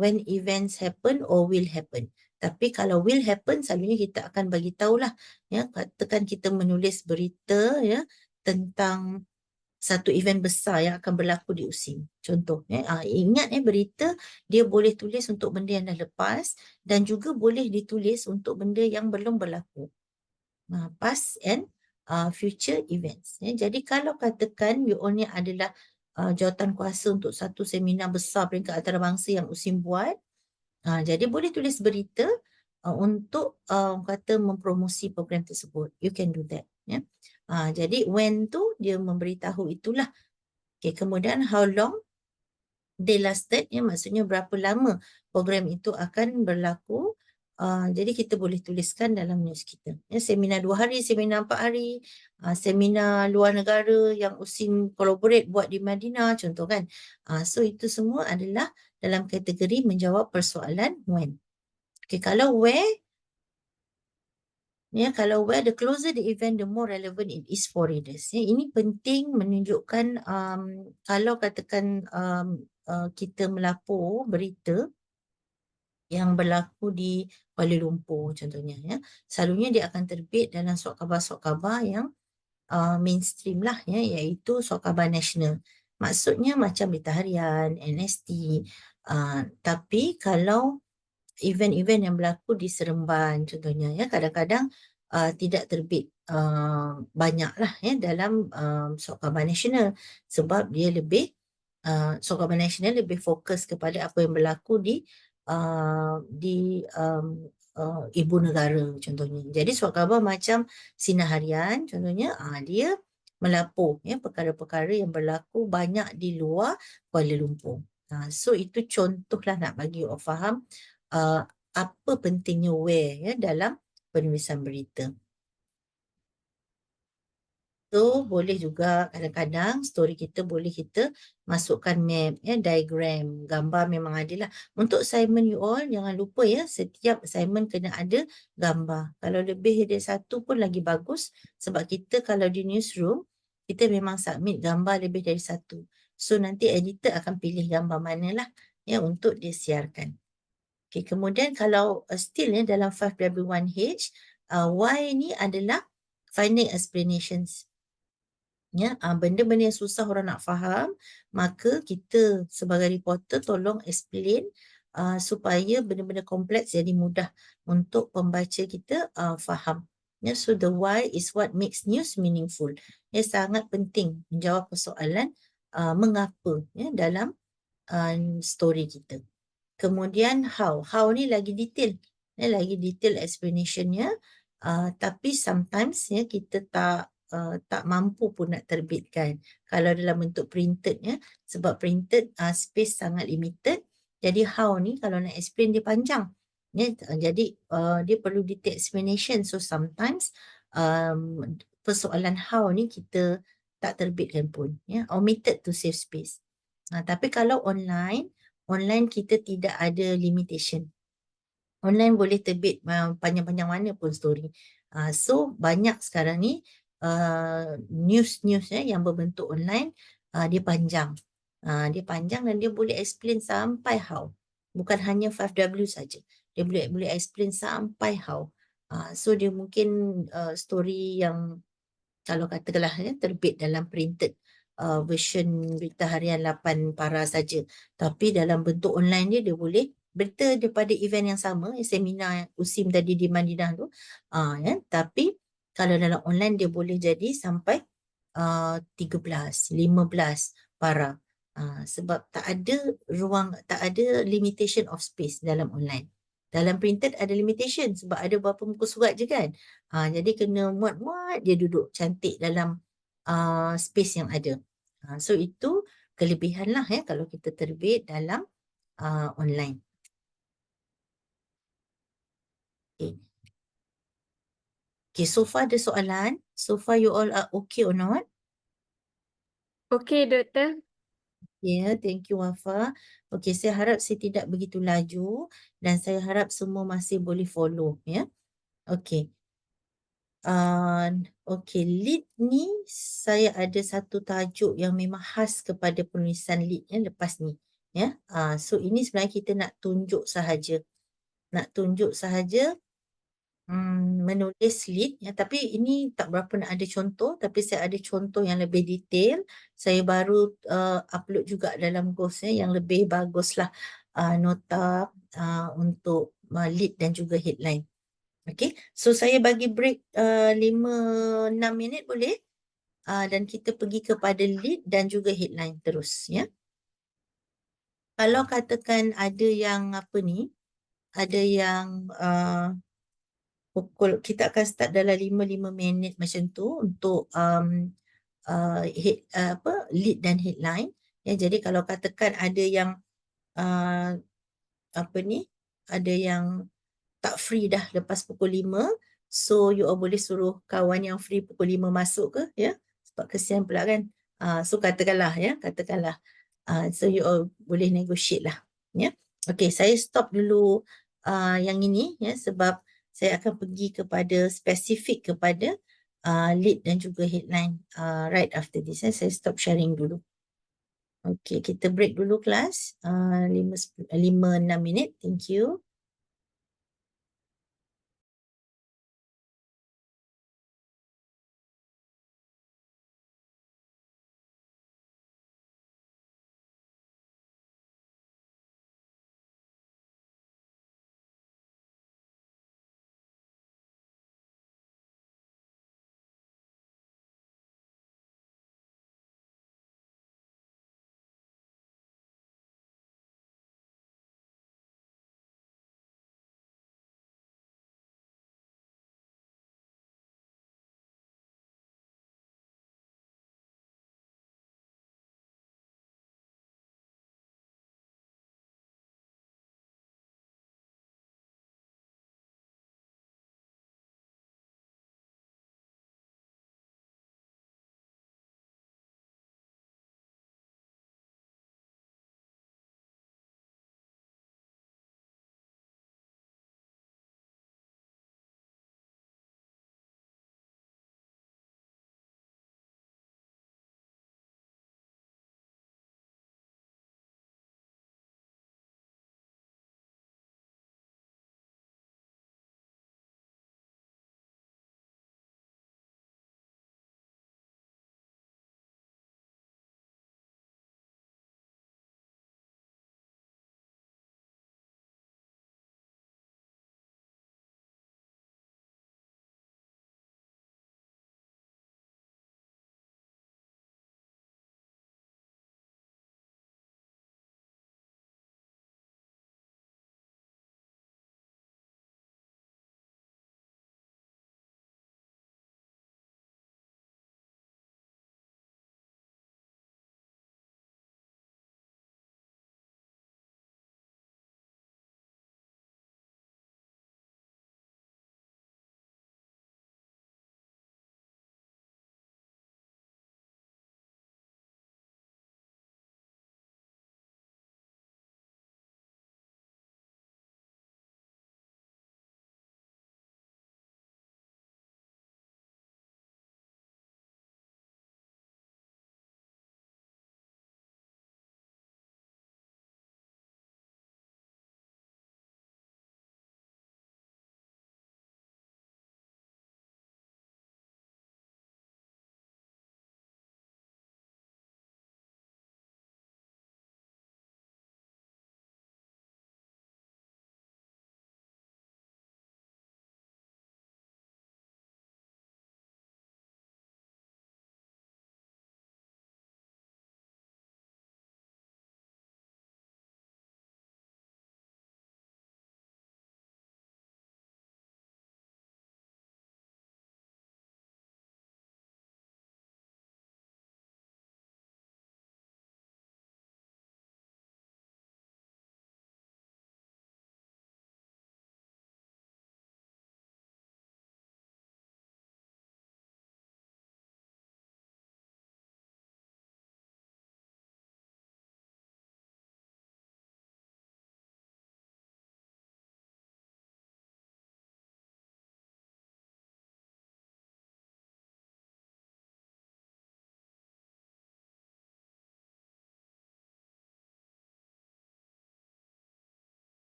when events happen or will happen. Tapi kalau will happen, selalunya kita akan bagi tahulah. Ya, katakan kita menulis berita ya tentang satu event besar yang akan berlaku di USIM. Contoh, ingat berita dia boleh tulis untuk benda yang dah lepas dan juga boleh ditulis untuk benda yang belum berlaku. Past and future events. Ya, jadi kalau katakan you all ni adalah jawatan kuasa untuk satu seminar besar peringkat antarabangsa yang USIM buat. Jadi boleh tulis berita untuk kata mempromosi program tersebut. You can do that. Ya. Jadi when tu dia memberitahu itulah. Okay, kemudian how long? they lasted, ya, maksudnya berapa lama program itu akan berlaku. Jadi kita boleh tuliskan dalam news kita. Ya, seminar 2 hari, seminar 4 hari, seminar luar negara yang USIM collaborate buat di Madinah, contoh kan. So itu semua adalah dalam kategori menjawab persoalan when. Okay, kalau where, ya, kalau where, the closer the event, the more relevant it is for readers. Ya, ini penting menunjukkan kalau katakan kita melapor berita yang berlaku di Kuala Lumpur contohnya, ya, selalunya dia akan terbit dalam surat khabar yang mainstream lah, ya, iaitu surat khabar nasional. Maksudnya macam Berita Harian, NST. Tapi kalau event-event yang berlaku di Seremban contohnya, ya, kadang-kadang tidak terbit banyak lah, ya, dalam surat khabar nasional sebab dia lebih surat khabar nasional lebih fokus kepada apa yang berlaku di ibu negara contohnya. Jadi surat khabar macam Sinar Harian contohnya, dia melapor, ya, perkara-perkara yang berlaku banyak di luar Kuala Lumpur. So itu contohlah nak bagi orang faham apa pentingnya where, ya, dalam penulisan berita. So boleh juga kadang-kadang story kita boleh kita masukkan map, ya, diagram, gambar memang ada lah. Untuk assignment you all jangan lupa, ya, setiap assignment kena ada gambar. Kalau lebih dari satu pun lagi bagus sebab kita kalau di newsroom kita memang submit gambar lebih dari satu. So nanti editor akan pilih gambar manalah, ya, untuk disiarkan. Okay, kemudian kalau still, ya, dalam 5W1H, why ni adalah finding explanations. Ya, benda-benda yang susah orang nak faham, maka kita sebagai reporter tolong explain supaya benda-benda kompleks jadi mudah untuk pembaca kita faham. Ya, so the why is what makes news meaningful. Ya, sangat penting menjawab persoalan mengapa, ya, dalam story kita. Kemudian how ni lagi detail, ya, lagi detail explanationnya, tapi sometimes, ya, kita tak mampu pun nak terbitkan kalau dalam bentuk printed, ya, sebab printed space sangat limited. Jadi how ni kalau nak explain dia panjang, ya, jadi dia perlu detail explanation. So sometimes persoalan how ni kita tak terbitkan pun, ya, omitted to save space. Tapi kalau online kita tidak ada limitation. Online boleh terbit panjang-panjang mana pun story. So banyak sekarang ni news-news, ya, yang berbentuk online, dia panjang. Dia panjang dan dia boleh explain sampai how. Bukan hanya 5W saja. Dia boleh explain sampai how. So dia mungkin story yang kalau katakanlah, ya, terbit dalam printed version Berita Harian 8 para saja. Tapi dalam bentuk online dia boleh berita daripada event yang sama, seminar USIM tadi di Madinah tu. Ya, tapi kalau dalam online dia boleh jadi sampai 13, 15 para. Sebab tak ada ruang, tak ada limitation of space dalam online. Dalam printed ada limitation sebab ada berapa muka surat je kan. Jadi kena muat-muat dia duduk cantik dalam space yang ada. So itu kelebihan lah, ya, kalau kita terbit dalam online. Okay. Okay, so far ada soalan? So far you all are okay or not? Okey, Doktor. Ya, thank you Wafa. Okay, saya harap saya tidak begitu laju dan saya harap semua masih boleh follow, ya. Okay. Okay, lead ni saya ada satu tajuk yang memang khas kepada penulisan lead, ya, lepas ni, ya. So ini sebenarnya kita nak tunjuk sahaja. Menulis lead, ya, tapi ini tak berapa nak ada contoh, tapi saya ada contoh yang lebih detail. Saya baru upload juga dalam Ghost, ya, yang lebih baguslah nota untuk lead dan juga headline. Okay, so saya bagi break 5-6 minit boleh? Dan kita pergi kepada lead dan juga headline terus, ya. Kalau katakan ada yang apa ni, ada yang kita akan start dalam 5 minit macam tu untuk lead dan headline. Ya, jadi kalau katakan ada yang uh, apa ni, ada yang tak free dah lepas pukul 5, so you all boleh suruh kawan yang free pukul 5 masuk ke, ya, sebab kesian pula kan. So katakanlah ya, katakanlah. So you all boleh negotiate lah, ya. Okay, saya stop dulu yang ini ya, sebab saya akan pergi kepada spesifik kepada lead dan juga headline right after this. Saya stop sharing dulu. Okay, kita break dulu kelas 5-6 minit. Thank you.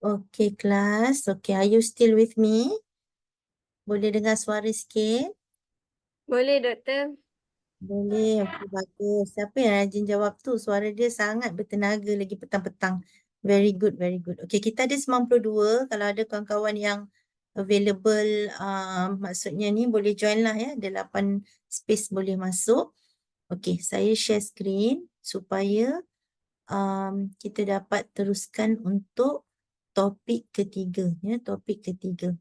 Okay, kelas. Okay, are you still with me? Boleh dengar suara sikit? Boleh, Doktor. Boleh, okay, bagus. Siapa yang rajin jawab tu? Suara dia sangat bertenaga lagi petang-petang. Very good, very good. Okay, kita ada 92. Kalau ada kawan-kawan yang available, maksudnya ni boleh join lah ya. Ada 8 space boleh masuk. Okay, saya share screen supaya kita dapat teruskan untuk topik ketiga. Ya, topik ketiga.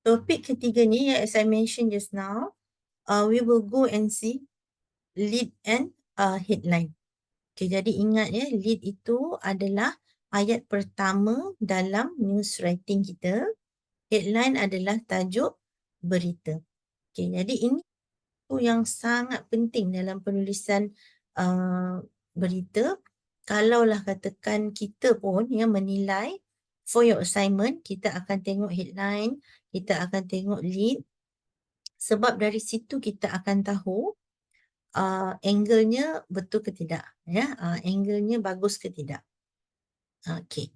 Topik ketiga ni, as I mentioned just now, we will go and see lead and headline. Okay, jadi ingat ya, lead itu adalah ayat pertama dalam news writing kita. Headline adalah tajuk berita. Okay, jadi ini tu yang sangat penting dalam penulisan berita. Kalaulah katakan kita pun yang menilai for your assignment, kita akan tengok headline, kita akan tengok lead. Sebab dari situ kita akan tahu angle-nya betul ke tidak, ya, angle-nya bagus ke tidak. Okay.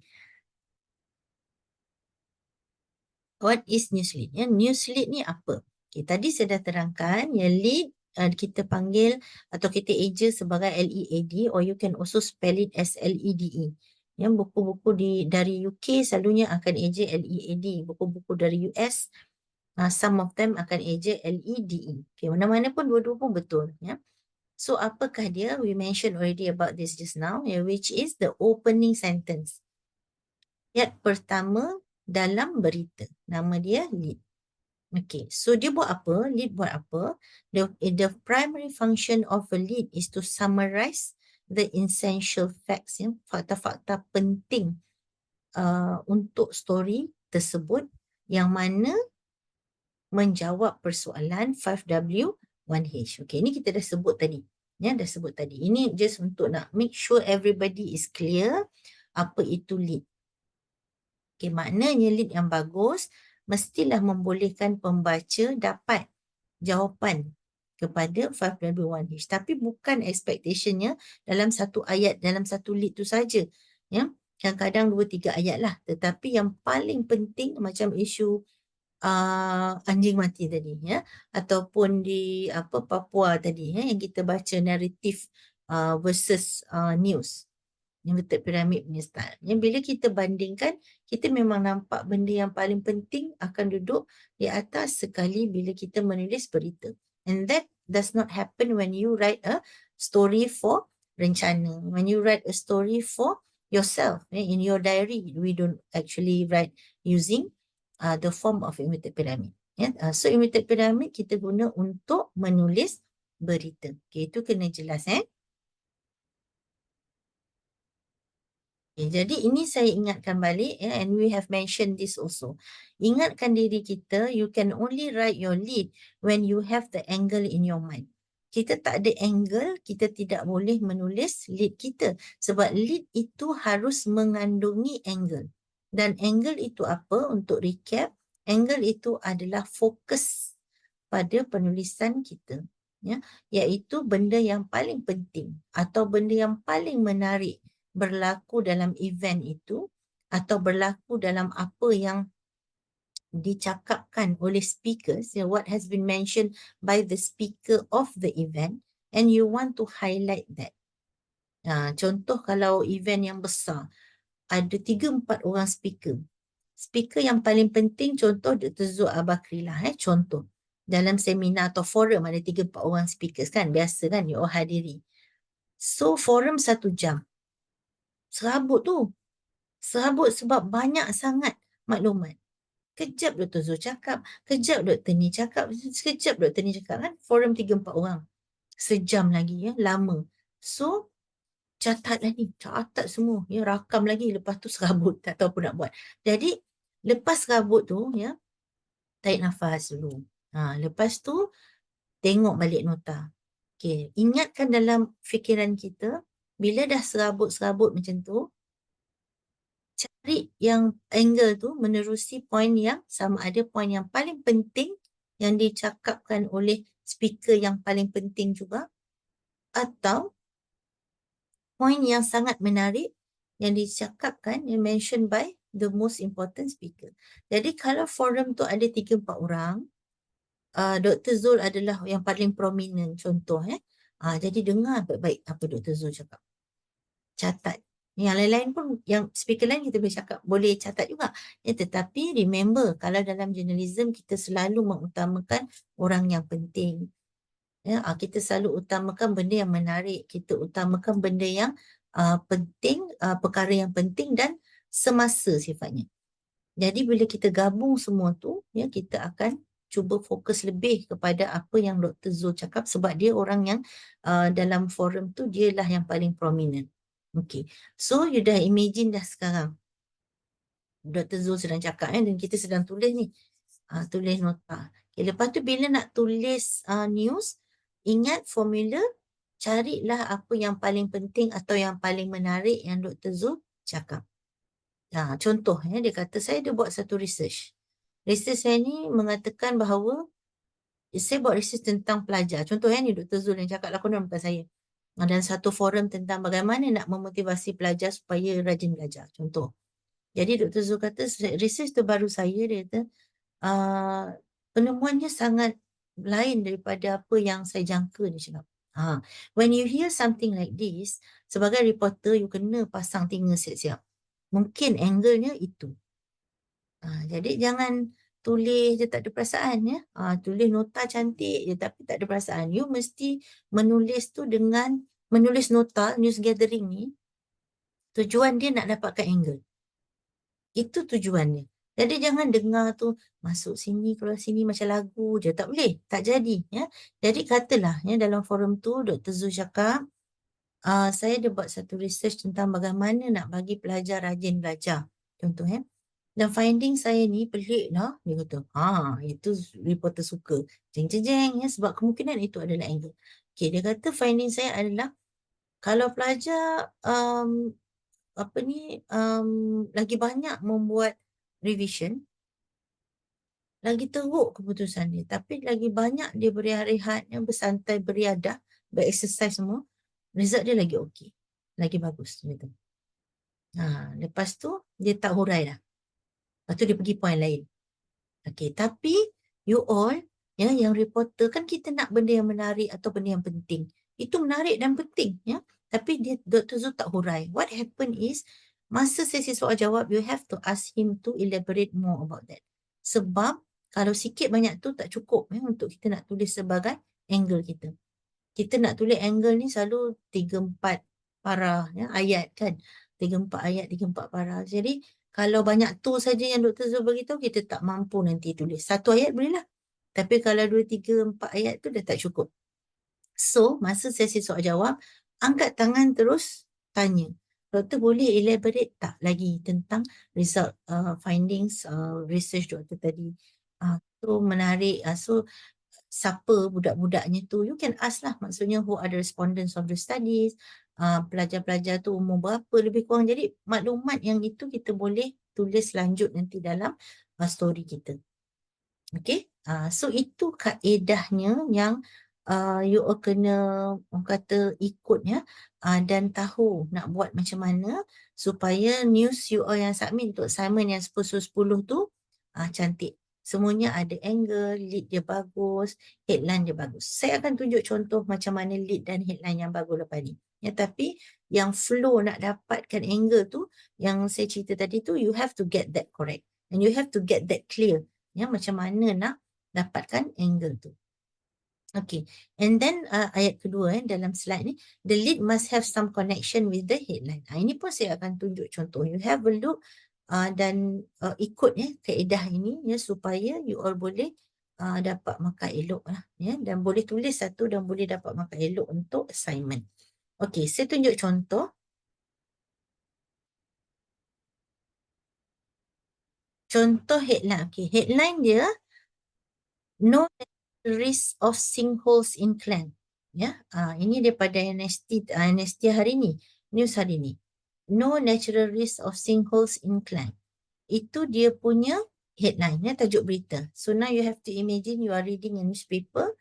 What is news lead? Ya, news lead ni apa? Okay, tadi saya dah terangkan, ya, lead kita panggil atau kita eja sebagai LEAD, or you can also spell it as LEDE. Ya, buku-buku dari UK selalunya akan eja LEAD. Buku-buku dari US, some of them akan eja LEDE. Okay, mana-mana pun dua-dua pun betul. Ya. So apakah dia? We mentioned already about this just now, which is the opening sentence. Ayat pertama dalam berita. Nama dia lead. Okay, so dia buat apa? Lead buat apa? The primary function of a lead is to summarize the essential facts, ya, fakta-fakta penting untuk story tersebut yang mana menjawab persoalan 5W1H. Okay, ini kita dah sebut tadi. Ya, dah sebut tadi. Ini just untuk nak make sure everybody is clear apa itu lead. Okay, maknanya lead yang bagus mestilah membolehkan pembaca dapat jawapan kepada 5W1H. Tapi bukan expectationnya dalam satu ayat, dalam satu lead tu saja. Ya, kadang-kadang 2-3 ayat lah. Tetapi yang paling penting macam isu anjing mati tadi, ya, ataupun di Papua tadi, ya, yang kita baca naratif versus news, inverted pyramid punya style. Yang bila kita bandingkan, kita memang nampak benda yang paling penting akan duduk di atas sekali bila kita menulis berita. And that does not happen when you write a story for rencana. When you write a story for yourself, in your diary, we don't actually write using the form of inverted pyramid. So inverted pyramid kita guna untuk menulis berita. Okay, itu kena jelas. Okay, jadi ini saya ingatkan balik, and we have mentioned this also. Ingatkan diri kita, you can only write your lead when you have the angle in your mind. Kita tak ada angle, kita tidak boleh menulis lead kita. Sebab lead itu harus mengandungi angle. Dan angle itu apa? Untuk recap, angle itu adalah fokus pada penulisan kita. Ya, iaitu benda yang paling penting atau benda yang paling menarik berlaku dalam event itu atau berlaku dalam apa yang dicakapkan oleh speakers, what has been mentioned by the speaker of the event, and you want to highlight that. Contoh kalau event yang besar, ada 3-4 orang speaker. Speaker yang paling penting, contoh Dr. Zul Abakri lah, contoh. Dalam seminar atau forum ada 3-4 orang speakers kan, biasa kan, you all hadiri. So forum 1 jam. Serabut tu. Serabut sebab banyak sangat maklumat. Kejap Dr. Zul cakap, kejap Dr. ni cakap, sekejap Dr. ni cakap kan. Forum 3-4 orang. Sejam lagi, ya, lama. So, catatlah ni, catat semua, ya, rakam lagi, lepas tu serabut, tak tahu apa nak buat. Jadi, lepas serabut tu, ya, tarik nafas dulu. Lepas tu, tengok balik nota. Okay, ingatkan dalam fikiran kita, bila dah serabut-serabut macam tu, cari yang angle tu menerusi poin yang sama ada poin yang paling penting yang dicakapkan oleh speaker yang paling penting juga, atau poin yang sangat menarik yang dicakapkan, yang mentioned by the most important speaker. Jadi kalau forum tu ada 3-4 orang, Dr. Zul adalah yang paling prominent contoh. Jadi dengar baik-baik apa Dr. Zul cakap. Catat. Yang lain-lain pun, yang speaker lain kita boleh cakap, boleh catat juga. Tetapi remember, kalau dalam journalism kita selalu mengutamakan orang yang penting. Kita selalu utamakan benda yang menarik, kita utamakan benda yang penting, perkara yang penting dan semasa sifatnya. Jadi bila kita gabung semua tu, ya, kita akan cuba fokus lebih kepada apa yang Dr. Zul cakap sebab dia orang yang dalam forum tu dialah yang paling prominent. Okay. So you dah imagine dah sekarang. Dr. Zul sedang cakap dan kita sedang tulis ni. Tulis nota. Okay, lepas tu bila nak tulis news, ingat formula, carilah apa yang paling penting atau yang paling menarik yang Dr. Zul cakap. Contoh, dia kata saya ada buat satu research. Research saya ni mengatakan bahawa saya buat research tentang pelajar. Contoh ni Dr. Zul yang cakap lakonan bukan saya. Dan satu forum tentang bagaimana nak memotivasi pelajar supaya rajin belajar. Contoh. Jadi Dr. Zul kata research terbaru saya, dia kata penemuannya sangat lain daripada apa yang saya jangka, dia cakap. When you hear something like this, sebagai reporter, you kena pasang telinga siap-siap. Mungkin angle-nya itu. Jadi jangan tulis je tak ada perasaan, ya. Tulis nota cantik je tapi tak ada perasaan. You mesti menulis tu dengan menulis nota news gathering ni, tujuan dia nak dapatkan angle. Itu tujuannya. Jadi jangan dengar tu masuk sini keluar sini macam lagu je, tak boleh, tak jadi, ya. Jadi katalah, ya, dalam forum tu Dr. Zul cakap saya ada buat satu research tentang bagaimana nak bagi pelajar rajin belajar. Contoh, ya. Dan finding saya ni pelik lah, dia kata. Itu reporter suka. Jeng-jeng, ya, sebab kemungkinan itu adalah angle. Okay, dia kata finding saya adalah kalau pelajar lagi banyak membuat revision, lagi teruk keputusan dia. Tapi lagi banyak dia berehat-rehat, bersantai, beriadah, berexercise semua, result dia lagi okey. Lagi bagus. Gitu. Lepas tu, dia tak hurai dah. Lepas tu dia pergi point lain. Okay, tapi you all, ya, yang reporter, kan kita nak benda yang menarik atau benda yang penting. Itu menarik dan penting, ya. Tapi dia, Dr. Zul tak hurai. What happened is, masa sesi soal jawab, you have to ask him to elaborate more about that. Sebab kalau sikit banyak tu tak cukup, ya, untuk kita nak tulis sebagai angle kita. Kita nak tulis angle ni selalu 3-4 parah, ya, ayat kan. 3-4 ayat, 3-4 parah. Jadi kalau banyak tu saja yang Dr. Zul beritahu, kita tak mampu nanti tulis. 1 ayat bolehlah. Tapi kalau 2, 3, 4 ayat tu dah tak cukup. So, masa sesi soal jawab, angkat tangan terus tanya. Doktor boleh elaborate tak lagi tentang result findings research doktor tadi. So menarik. So siapa budak-budaknya tu, you can ask lah, maksudnya who are the respondents of the studies, pelajar-pelajar tu umur berapa lebih kurang. Jadi maklumat yang itu kita boleh tulis lanjut nanti dalam story kita. Okay, so itu kaedahnya yang you all kena, orang kata, ikut, ya, dan tahu nak buat macam mana supaya news you all yang submit untuk assignment yang 10/10 tu cantik. Semuanya ada angle, lead dia bagus, headline dia bagus. Saya akan tunjuk contoh macam mana lead dan headline yang bagus lepas ni. Ya, tapi yang flow nak dapatkan angle tu, yang saya cerita tadi tu, you have to get that correct. And you have to get that clear. Ya, macam mana nak dapatkan angle tu. Okay, and then ayat kedua dalam slide ni, the lead must have some connection with the headline. Ini pun saya akan tunjuk contoh. You have a look dan ikut, ya, kaedah ini, ya, supaya you all boleh dapat markah elok lah, ya, dan boleh tulis satu dan boleh dapat markah elok untuk assignment. Okay, saya tunjuk contoh. Contoh headline. Okay, headline dia, no risk of sinkholes in Klang. Ya, ini daripada NST hari ni, news hari ni. No natural risk of sinkholes in Klang. Itu dia punya headline, ya, tajuk berita. So now you have to imagine you are reading a newspaper,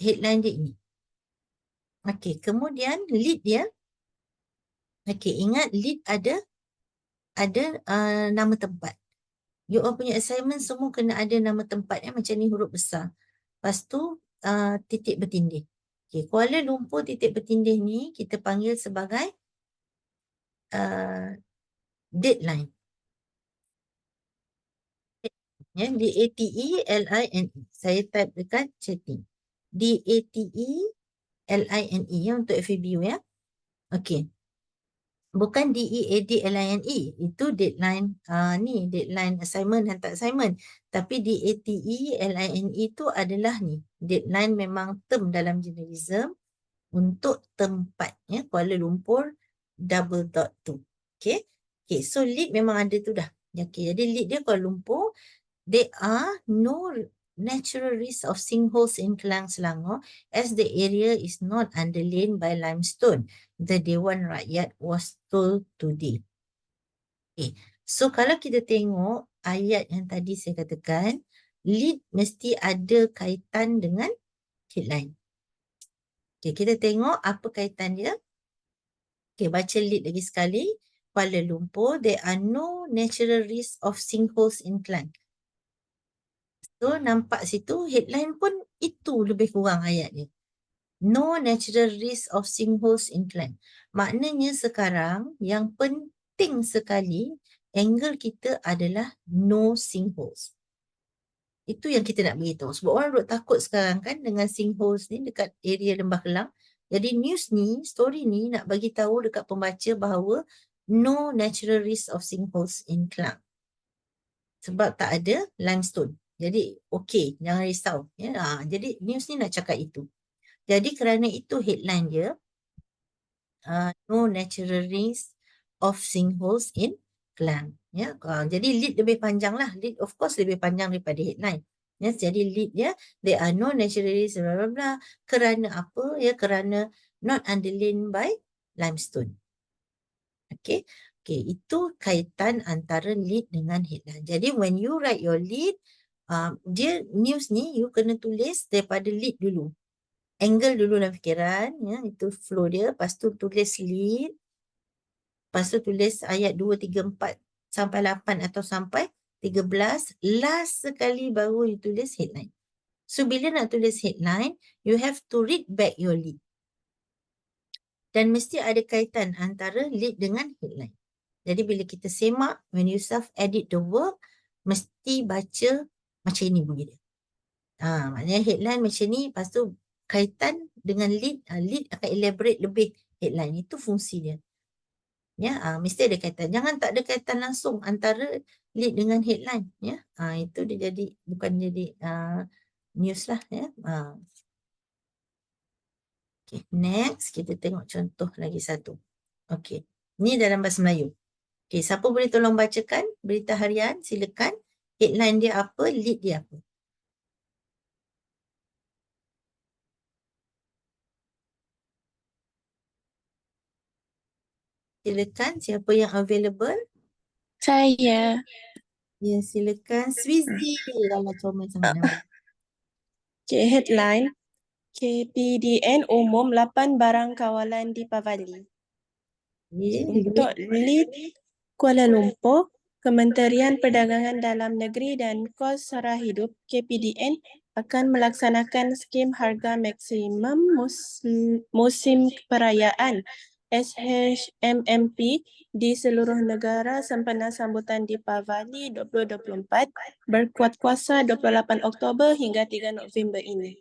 headline dia ini. Okay, kemudian lead dia. Okay, ingat lead ada nama tempat. You all punya assignment semua kena ada nama tempat, ya, macam ni huruf besar. Lepas tu titik bertindih. Okay, Kuala Lumpur titik bertindih ni kita panggil sebagai deadline. Ya, DATELINE. Saya type dekat chatting. DATELINE, ya, untuk FABU, ya. Okay. Bukan DEADLINE, itu deadline ni deadline assignment, hantar assignment. Tapi DATELINE itu adalah ni deadline memang term dalam journalism untuk tempatnya Kuala Lumpur double dot tu. Okay. Okay, so lead memang ada tu dah. Okay, jadi lead dia Kuala Lumpur. There are no natural risk of sinkholes in Kelang Selangor as the area is not underlain by limestone. The Dewan Rakyat was told today. Okay. So kalau kita tengok ayat yang tadi saya katakan, lead mesti ada kaitan dengan headline. Okay, kita tengok apa kaitan dia. Okay, baca lead lagi sekali. Kuala Lumpur, there are no natural risk of sinkholes in Kelang. So nampak situ headline pun itu lebih kurang ayat dia. No natural risk of sinkholes in Kelang. Maknanya sekarang yang penting sekali angle kita adalah no sinkholes. Itu yang kita nak beritahu. Sebab orang duk takut sekarang kan dengan sinkholes ni dekat area Lembah Kelang. Jadi news ni, story ni nak bagi tahu dekat pembaca bahawa no natural risk of sinkholes in Kelang. Sebab tak ada limestone. Jadi okey, jangan risau. Ya, jadi news ni nak cakap itu. Jadi kerana itu headline dia, no natural risk of sinkholes in Kelang. Ya, jadi lead lebih panjang lah. Lead of course lebih panjang daripada headline. Ya, jadi lead dia, there are no natural risk blah blah blah. Kerana apa? Ya, kerana not underlain by limestone. Okay. Okay, itu kaitan antara lead dengan headline. Jadi when you write your lead, dia news ni you kena tulis daripada lead dulu. Angle dulu dalam fikiran, ya, itu flow dia. Lepas tu tulis lead. Lepas tu tulis ayat 2, 3, 4 sampai 8 atau sampai 13. Last sekali baru you tulis headline. So bila nak tulis headline, you have to read back your lead. Dan mesti ada kaitan antara lead dengan headline. Jadi bila kita semak, when you self-edit the work, mesti baca macam ini bunyi dia. Maknanya headline macam ni, lepas tu kaitan dengan lead, lead akan elaborate lebih headline. Itu fungsi dia. Ya, mesti ada kaitan. Jangan tak ada kaitan langsung antara lead dengan headline. Ya, itu dia jadi, bukan jadi news lah. Ya. Okay, next kita tengok contoh lagi satu. Okay, ni dalam bahasa Melayu. Okay, siapa boleh tolong bacakan berita harian? Silakan. Headline dia apa? Lead dia apa? Silakan. Siapa yang available? Saya. Ya, silakan. Swizy. Kalau comel sangat nama. Okay, headline. KPDN umum 8 barang kawalan di Pavali. Ya, Untuk lead Kuala Lumpur, Kementerian Perdagangan Dalam Negeri dan Kos Sara Hidup KPDN akan melaksanakan skim harga maksimum musim perayaan SHMMP di seluruh negara sempena sambutan Deepavali 2024 berkuat kuasa 28 Oktober hingga 3 November ini.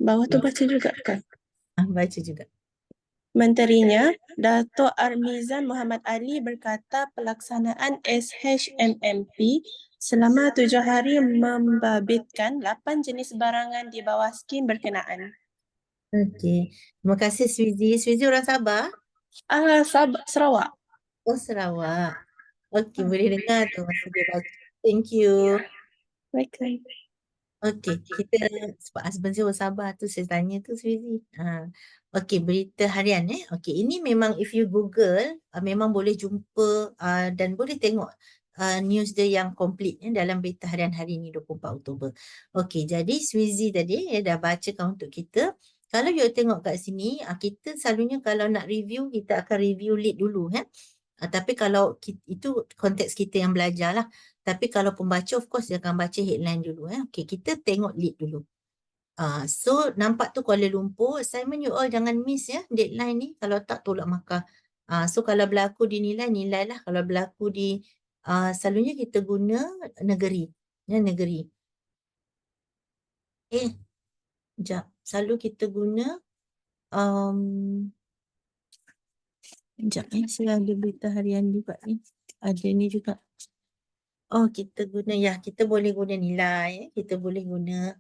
Bawah tu baca juga kan? baca juga. Menterinya, Dato' Armizan Muhammad Ali berkata pelaksanaan SHMMP selama 7 hari membabitkan 8 jenis barangan di bawah skim berkenaan. Okey. Terima kasih Swizy. Swizy orang Sabah? Sarawak. Oh, Sarawak. Okey, boleh dengar tu masa dia baca. Thank you. Baiklah. Okey, kita sebab husband saya orang Sabah tu saya tanya tu Swizy. Okey, berita harian Okey, ini memang if you Google memang boleh jumpa dan boleh tengok news dia yang complete dalam berita harian hari ini 24 Oktober. Okey, jadi Swizy tadi dah bacakan untuk kita. Kalau you tengok kat sini, kita selalunya kalau nak review, kita akan review lead dulu. Tapi kalau itu konteks kita yang belajar lah. Tapi kalau pembaca, of course, dia akan baca headline dulu. Okey, kita tengok lead dulu. So, nampak tu Kuala Lumpur. Assignment you all jangan miss ya, deadline ni. Kalau tak, tolak markah. So, kalau berlaku dinilai, nilai lah. Kalau berlaku di, selalunya kita guna negeri. Ya, negeri. Sekejap. Selalu kita guna Sekejap saya ada berita harian juga ni. Ada ni juga. Oh, kita guna, kita boleh guna nilai, kita boleh guna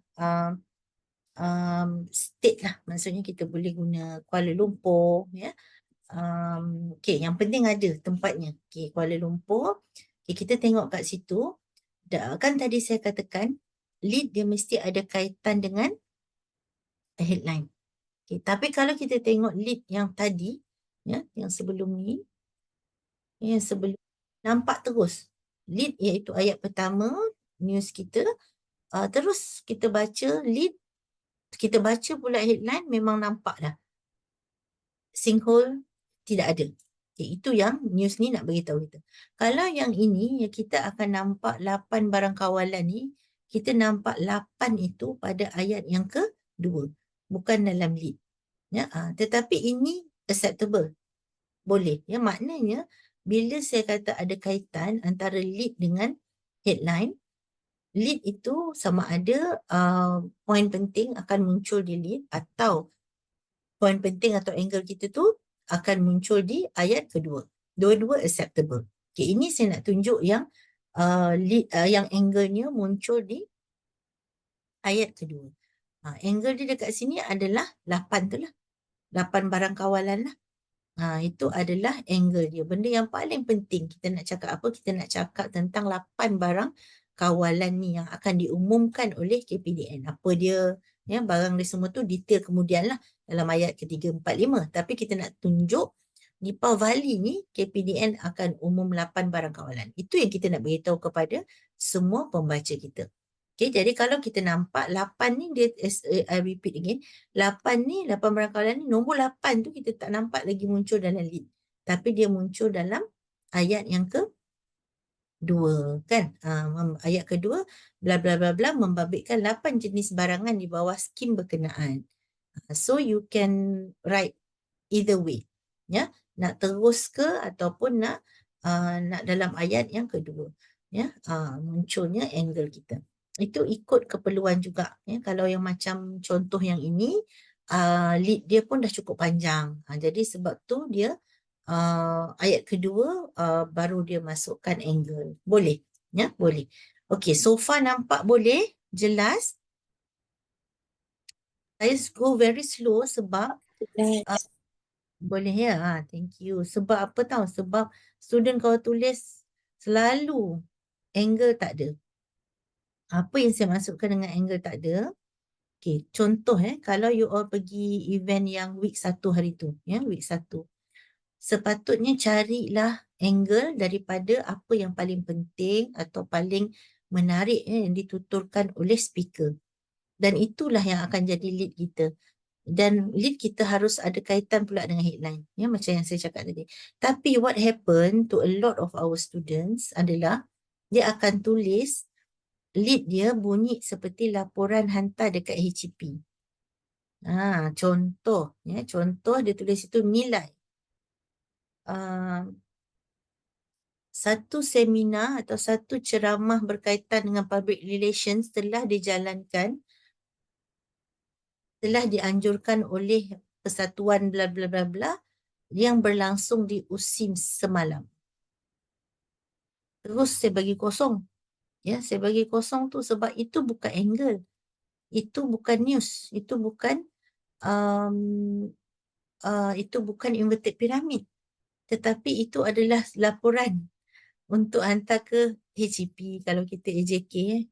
state lah. Maksudnya kita boleh guna Kuala Lumpur, ya. Okay, yang penting ada tempatnya. Okay, Kuala Lumpur. Okay, kita tengok kat situ. Kan tadi saya katakan, lead dia mesti ada kaitan dengan headline. Okay, tapi kalau kita tengok lead yang tadi, ya, yang sebelum ni, yang sebelum, nampak terus. Lead iaitu ayat pertama, news kita. Terus kita baca lead, kita baca pula headline, memang nampak dah. Sinkhole tidak ada. Okay, itu yang news ni nak beritahu kita. Kalau yang ini, kita akan nampak 8 barang kawalan ni, kita nampak 8 itu pada ayat yang kedua. Bukan dalam lead. Ya, tetapi ini acceptable. Boleh. Ya, maknanya, bila saya kata ada kaitan antara lead dengan headline, lead itu sama ada poin penting akan muncul di lead atau poin penting atau angle kita tu akan muncul di ayat kedua. Dua-dua acceptable. Okay, ini saya nak tunjuk yang lead, yang angle-nya muncul di ayat kedua. Angle dia dekat sini adalah 8 tu lah. 8 barang kawalan lah. Itu adalah angle dia. Benda yang paling penting kita nak cakap apa? Kita nak cakap tentang 8 barang kawalan ni yang akan diumumkan oleh KPDN. Apa dia? Ya, barang dia semua tu detail kemudian lah dalam ayat ketiga, 4, 5. Tapi kita nak tunjuk di Pavali ni KPDN akan umum 8 barang kawalan. Itu yang kita nak beritahu kepada semua pembaca kita. Okay, jadi kalau kita nampak 8 ni, dia, I repeat again, 8 ni, 8 barang kawalan ni, nombor 8 tu kita tak nampak lagi muncul dalam lead. Tapi dia muncul dalam ayat yang kedua, kan? Ayat kedua, bla bla bla bla, membabitkan 8 jenis barangan di bawah skim berkenaan. So you can write either way. Ya, nak terus ke ataupun nak dalam ayat yang kedua. Ya, munculnya angle kita. Itu ikut keperluan juga. Ya, kalau yang macam contoh yang ini, lead dia pun dah cukup panjang. Jadi sebab tu dia ayat kedua baru dia masukkan angle. Boleh? Ya, boleh. Okay, so far nampak boleh? Jelas? Saya go very slow sebab boleh ya? Thank you. Sebab apa tahu? Sebab student kalau tulis selalu angle tak ada. Apa yang saya masukkan dengan angle tak ada? Okay, contoh kalau you all pergi event yang week 1 hari tu, ya, week 1. Sepatutnya carilah angle daripada apa yang paling penting atau paling menarik yang dituturkan oleh speaker. Dan itulah yang akan jadi lead kita. Dan lead kita harus ada kaitan pula dengan headline. Ya, macam yang saya cakap tadi. Tapi what happen to a lot of our students adalah dia akan tulis lead dia bunyi seperti laporan hantar dekat HCP. Contoh. Ya, contoh dia tulis itu nilai. Satu seminar atau satu ceramah berkaitan dengan public relations telah dijalankan, telah dianjurkan oleh Persatuan bla bla bla bla yang berlangsung di USIM semalam. Terus saya bagi kosong. Ya, saya bagi kosong tu sebab itu bukan angle. Itu bukan news. Itu bukan inverted pyramid. Tetapi itu adalah laporan untuk hantar ke HCP kalau kita AJK.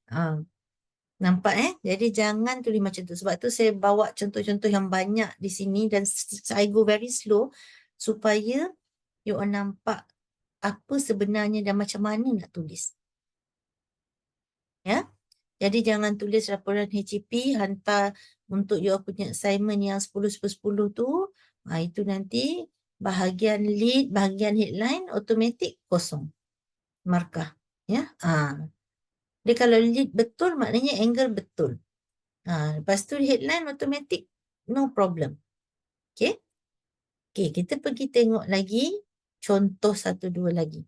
Nampak Jadi jangan tulis macam tu. Sebab tu saya bawa contoh-contoh yang banyak di sini dan I go very slow supaya you all nampak apa sebenarnya dan macam mana nak tulis. Ya. Jadi jangan tulis laporan HCP, hantar untuk you all punya assignment yang 10-10-10 tu. Itu nanti bahagian lead, bahagian headline automatik kosong. Markah. Ya. Dia kalau lead betul maknanya angle betul. Lepas tu headline automatik no problem. Okay. Okay, kita pergi tengok lagi contoh 1-2 lagi.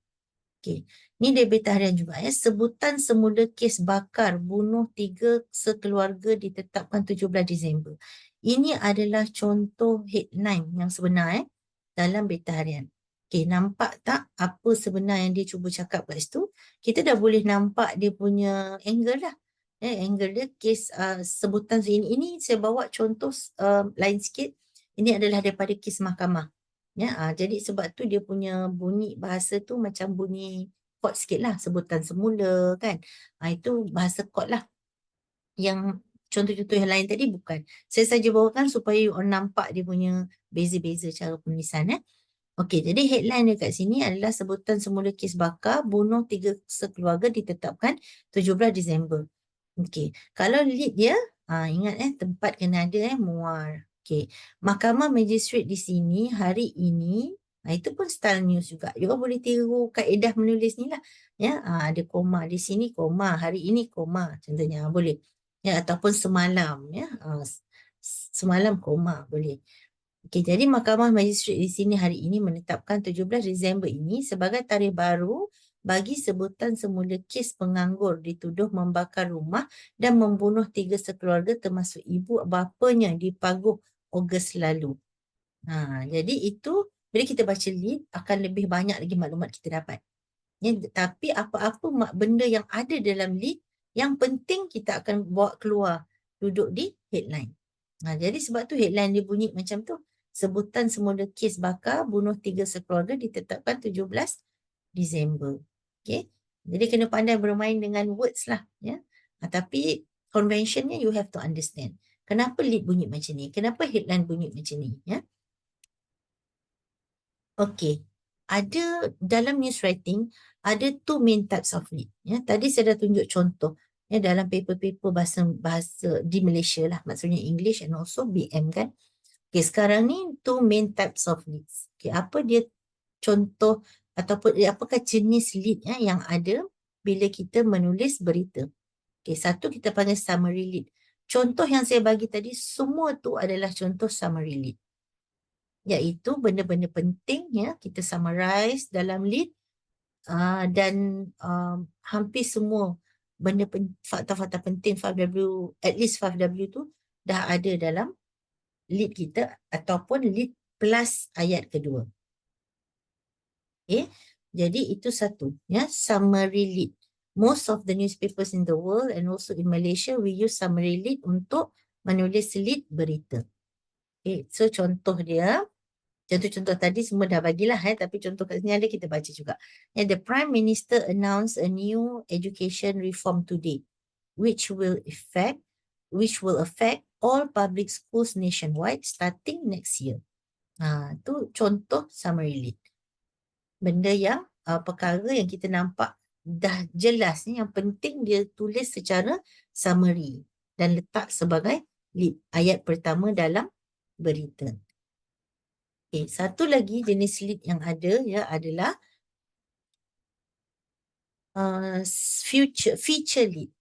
Okay. Ni dia berita harian juga Sebutan semula kes bakar bunuh 3 sekeluarga ditetapkan 17 Disember. Ini adalah contoh headline yang sebenar dalam berita harian. Okay, nampak tak apa sebenar yang dia cuba cakap kat situ? Kita dah boleh nampak dia punya angle dah. Angle dia kes sebutan ini saya bawa contoh lain sikit. Ini adalah daripada kes mahkamah. Jadi sebab tu dia punya bunyi bahasa tu macam bunyi court sikit lah. Sebutan semula kan. Itu bahasa court lah. Yang contoh-contoh yang lain tadi bukan. Saya saja bawakan supaya you all nampak dia punya beza-beza cara penulisan. Okey, jadi headline dia kat sini adalah sebutan semula kes bakar bunuh 3 sekeluarga ditetapkan 17 Disember. Okey, kalau lead dia, ingat tempat kena ada Muar. Okey, Mahkamah Magistrate di sini hari ini, itu pun style news juga. You boleh tiru kaedah menulis ni lah. Ada koma di sini, koma hari ini, koma contohnya boleh. Ataupun semalam semalam koma boleh. Okey, jadi Mahkamah Magistrate di sini hari ini menetapkan 17 Disember ini sebagai tarikh baru bagi sebutan semula kes penganggur dituduh membakar rumah dan membunuh 3 sekeluarga termasuk ibu bapanya di Paguh Ogos lalu. Jadi itu bila kita baca lead akan lebih banyak lagi maklumat kita dapat. Tapi apa-apa benda yang ada dalam lead yang penting kita akan bawa keluar duduk di headline. Jadi sebab tu headline dia bunyi macam tu. Sebutan semula kes bakar bunuh 3 sekeluarga ditetapkan 17 Disember. Okay. Jadi kena pandai bermain dengan words lah. Tapi conventionnya you have to understand. Kenapa lead bunyi macam ni? Kenapa headline bunyi macam ni? Okay. Ada dalam news writing, ada two main types of lead. Tadi saya dah tunjuk contoh. Dalam paper-paper bahasa di Malaysia lah. Maksudnya English and also BM kan. Okay, sekarang ni two main types of leads. Okay, apa dia contoh ataupun apakah jenis lead yang ada bila kita menulis berita. Okay, satu kita panggil summary lead. Contoh yang saya bagi tadi, semua tu adalah contoh summary lead. Iaitu benda-benda penting kita summarize dalam lead dan hampir semua benda fakta-fakta penting 5W, at least 5W tu dah ada dalam lead kita ataupun lead plus ayat kedua. Okay. Jadi itu satu. Summary lead. Most of the newspapers in the world and also in Malaysia, we use summary lead untuk menulis lead berita. Okay. So contoh dia, contoh-contoh tadi semua dah bagilah tapi contoh kat sini ada kita baca juga. The Prime Minister announced a new education reform today, which will affect all public schools nationwide starting next year. Tu contoh summary lead. Benda yang perkara yang kita nampak dah jelas ni, yang penting dia tulis secara summary dan letak sebagai lead ayat pertama dalam berita. Okay, satu lagi jenis lead yang ada adalah feature lead.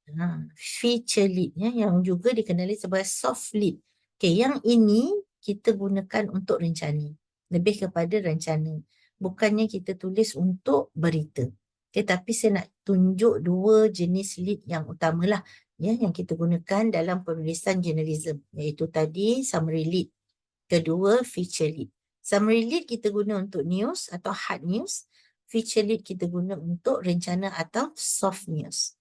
Feature lead yang juga dikenali sebagai soft lead. Okay, yang ini kita gunakan untuk rencana. Lebih kepada rencana. Bukannya kita tulis untuk berita. Okay, tapi saya nak tunjuk dua jenis lead yang utamalah yang kita gunakan dalam penulisan journalism. Iaitu tadi summary lead. Kedua feature lead. Summary lead kita guna untuk news atau hard news. Feature lead kita guna untuk rencana atau soft news.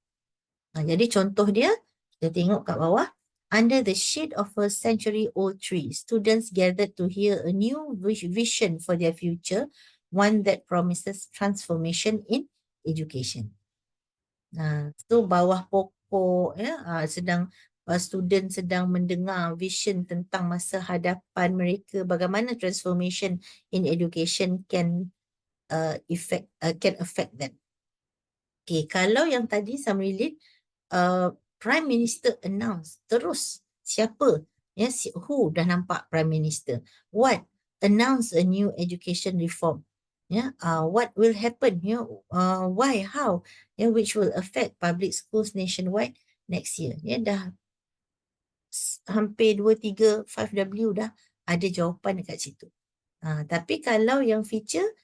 Jadi contoh dia, kita tengok kat bawah. Under the shade of a century-old tree, students gathered to hear a new vision for their future, one that promises transformation in education. So bawah pokok, student sedang mendengar vision tentang masa hadapan mereka, bagaimana transformation in education can affect them. Okay, kalau yang tadi summary lead, Prime Minister announce, terus siapa? Who dah nampak Prime Minister? What? Announce a new education reform. What will happen? Why? How? Which will affect public schools nationwide next year. Dah hampir 2, 3, 5W dah ada jawapan dekat situ. Tapi kalau yang feature,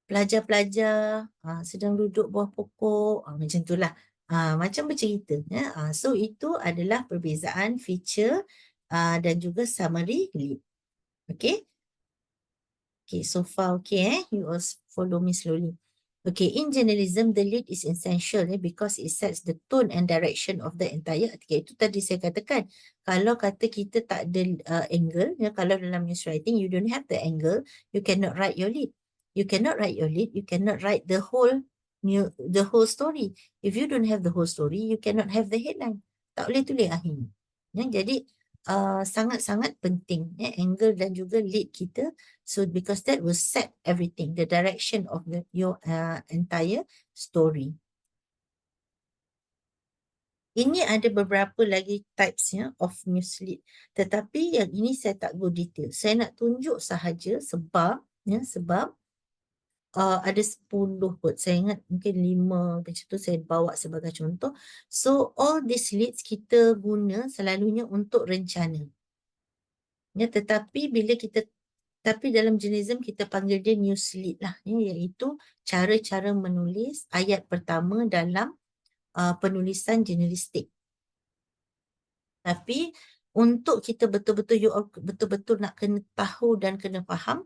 pelajar-pelajar sedang duduk bawah pokok, macam itulah. Macam bercerita. So itu adalah perbezaan feature dan juga summary lead. Okay. Okay, so far okay you all follow me slowly. Okay, in journalism, the lead is essential because it sets the tone and direction of the entire article. Itu tadi saya katakan, kalau kata kita tak ada angle, kalau dalam news writing you don't have the angle, you cannot write your lead. You cannot write your lead, you cannot write the whole story. If you don't have the whole story, you cannot have the headline. Tak boleh tulis akhirnya. Jadi sangat-sangat penting angle dan juga lead kita. So because that will set everything, the direction of your entire story. Ini ada beberapa lagi types of news lead. Tetapi yang ini saya tak go detail. Saya nak tunjuk sahaja sebab ada 10 kot. Saya ingat mungkin 5 macam tu saya bawa sebagai contoh. So all these leads kita guna selalunya untuk rencana. Tetapi dalam journalism kita panggil dia news lead lah, iaitu cara-cara menulis ayat pertama dalam penulisan jurnalistik. Tapi untuk kita betul-betul nak kena tahu dan kena faham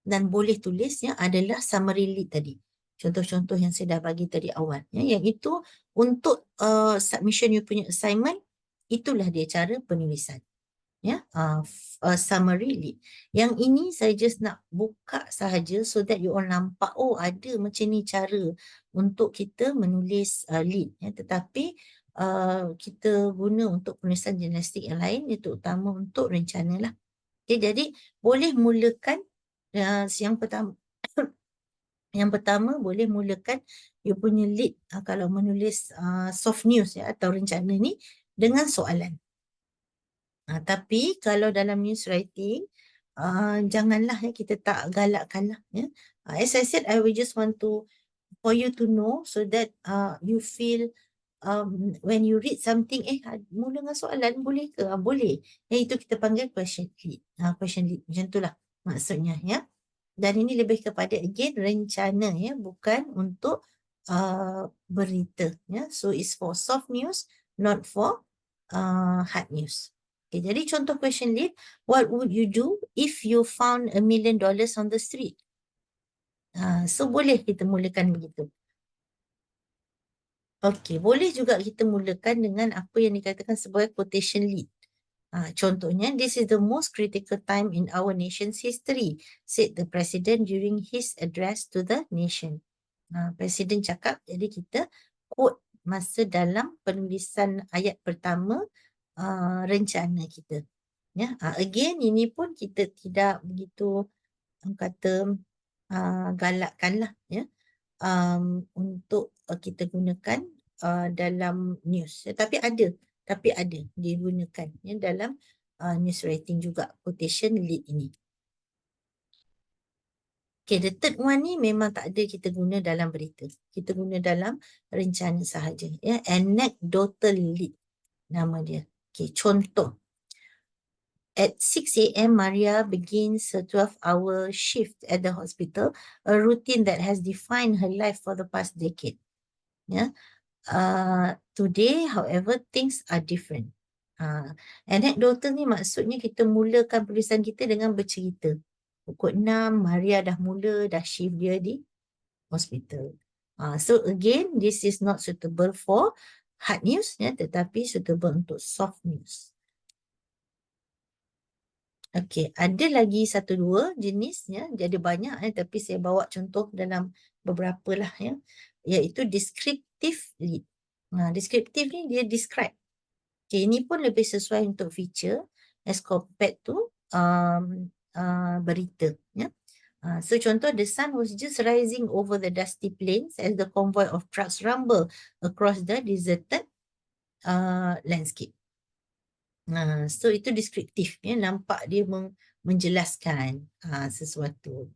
dan boleh tulis adalah summary lead tadi. Contoh-contoh yang saya dah bagi tadi awal, iaitu untuk submission you punya assignment, itulah dia cara penulisan. Summary lead. Yang ini saya just nak buka sahaja so that you all nampak, oh ada macam ni cara untuk kita menulis lead. Tetapi kita guna untuk penulisan jurnalistik yang lain, itu utama untuk rencana lah. Okay, jadi boleh mulakan yang pertama. Yang pertama boleh mulakan you punya lead kalau menulis soft news atau rencana ni dengan soalan. Tapi kalau dalam news writing, janganlah kita tak galakkan lah. As I said, I will just want for you to know so that you feel when you read something, mula dengan soalan boleh ke? Boleh. Itu kita panggil question lead. Question lead macam itulah maksudnya. Dan ini lebih kepada again rencana, bukan untuk berita. So it's for soft news, not for hard news. Okay, jadi contoh question lead, what would you do if you found $1 million on the street? So boleh kita mulakan begitu. Okay, boleh juga kita mulakan dengan apa yang dikatakan sebagai quotation lead. Contohnya, this is the most critical time in our nation's history, said the president during his address to the nation. Presiden cakap, jadi kita quote masa dalam penulisan ayat pertama rencana kita. Again, ini pun kita tidak begitu galakkanlah untuk kita gunakan dalam news. Tapi ada digunakan dalam news writing juga, quotation lead ini. Okay, the third one ni memang tak ada kita guna dalam berita. Kita guna dalam rencana sahaja. Anecdotal lead nama dia. Okay, contoh. At 6 a.m., Maria begins a 12-hour shift at the hospital, a routine that has defined her life for the past decade. Today, however, things are different. Anecdotal ni maksudnya kita mulakan tulisan kita dengan bercerita. Pukul 6, Maria dah shift dia di hospital. So again, this is not suitable for hard news, tetapi suitable untuk soft news. Okay, ada lagi 1-2 jenis, jadi banyak, tapi saya bawa contoh dalam beberapa lah, iaitu descriptive lead. Descriptive ni dia describe. Okay, ini pun lebih sesuai untuk feature as compared to berita. So contoh, the sun was just rising over the dusty plains as the convoy of trucks rumble across the deserted landscape. So itu deskriptif, nampak dia menjelaskan sesuatu.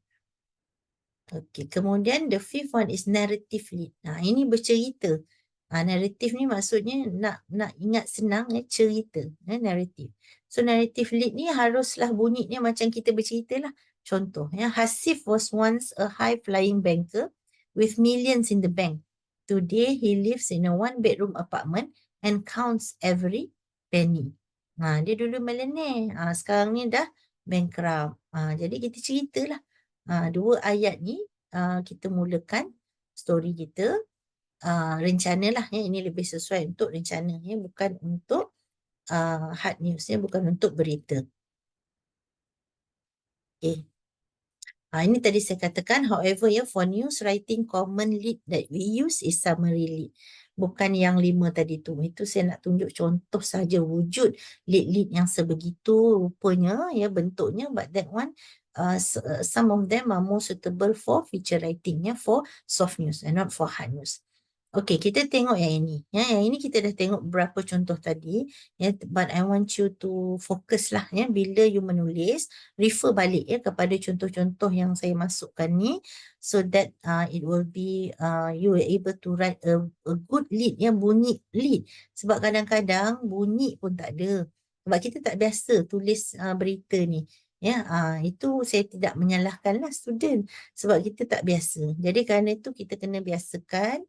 Okay, kemudian the fifth one is narrative lead. Ini bercerita. Narrative ni maksudnya nak ingat senang, cerita, narrative. So narrative lead ni haruslah bunyinya macam kita bercerita lah. Contoh, Hasif was once a high-flying banker with millions in the bank. Today he lives in a 1-bedroom apartment and counts every penny. Dia dulu millionaire, sekarang ni dah bankrupt. Jadi kita ceritalah Dua ayat ni kita mulakan story kita. Rencana lah ya, ini lebih sesuai untuk rencana ya, bukan untuk hard news ya, bukan untuk berita. Okay. Ini tadi saya katakan, however ya, for news writing common lead that we use is summary lead. Bukan yang 5 tadi tu. Itu saya nak tunjuk contoh saja wujud lead-lead yang sebegitu rupanya ya bentuknya, but that one some of them are more suitable for feature writing ya, for soft news and not for hard news. Okey, kita tengok yang ini. Ya, yang ini kita dah tengok beberapa contoh tadi. Ya, but I want you to focus lah ya, bila you menulis, refer balik ya kepada contoh-contoh yang saya masukkan ni, so that it will be you are able to write a good lead ya, bunyi lead. Sebab kadang-kadang bunyi pun tak ada. Sebab kita tak biasa tulis berita ni. Ya, itu saya tidak menyalahkanlah student sebab kita tak biasa. Jadi kerana itu kita kena biasakan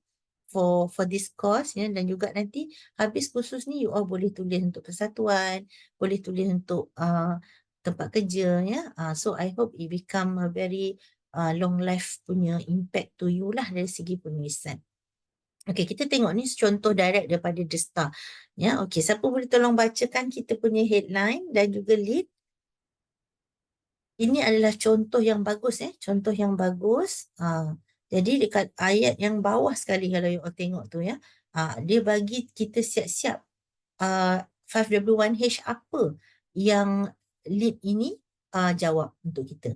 for this course ya, dan juga nanti habis kursus ni you all boleh tulis untuk persatuan, boleh tulis untuk tempat kerja ya. So I hope it become a very long life punya impact to you lah dari segi penulisan. Okey, kita tengok ni contoh direct daripada The Star. Ya, okey, siapa boleh tolong bacakan kita punya headline dan juga lead? Ini adalah contoh yang bagus contoh yang bagus. Jadi dekat ayat yang bawah sekali kalau you all tengok tu ya, dia bagi kita siap-siap 5W1H apa yang lead ini jawab untuk kita.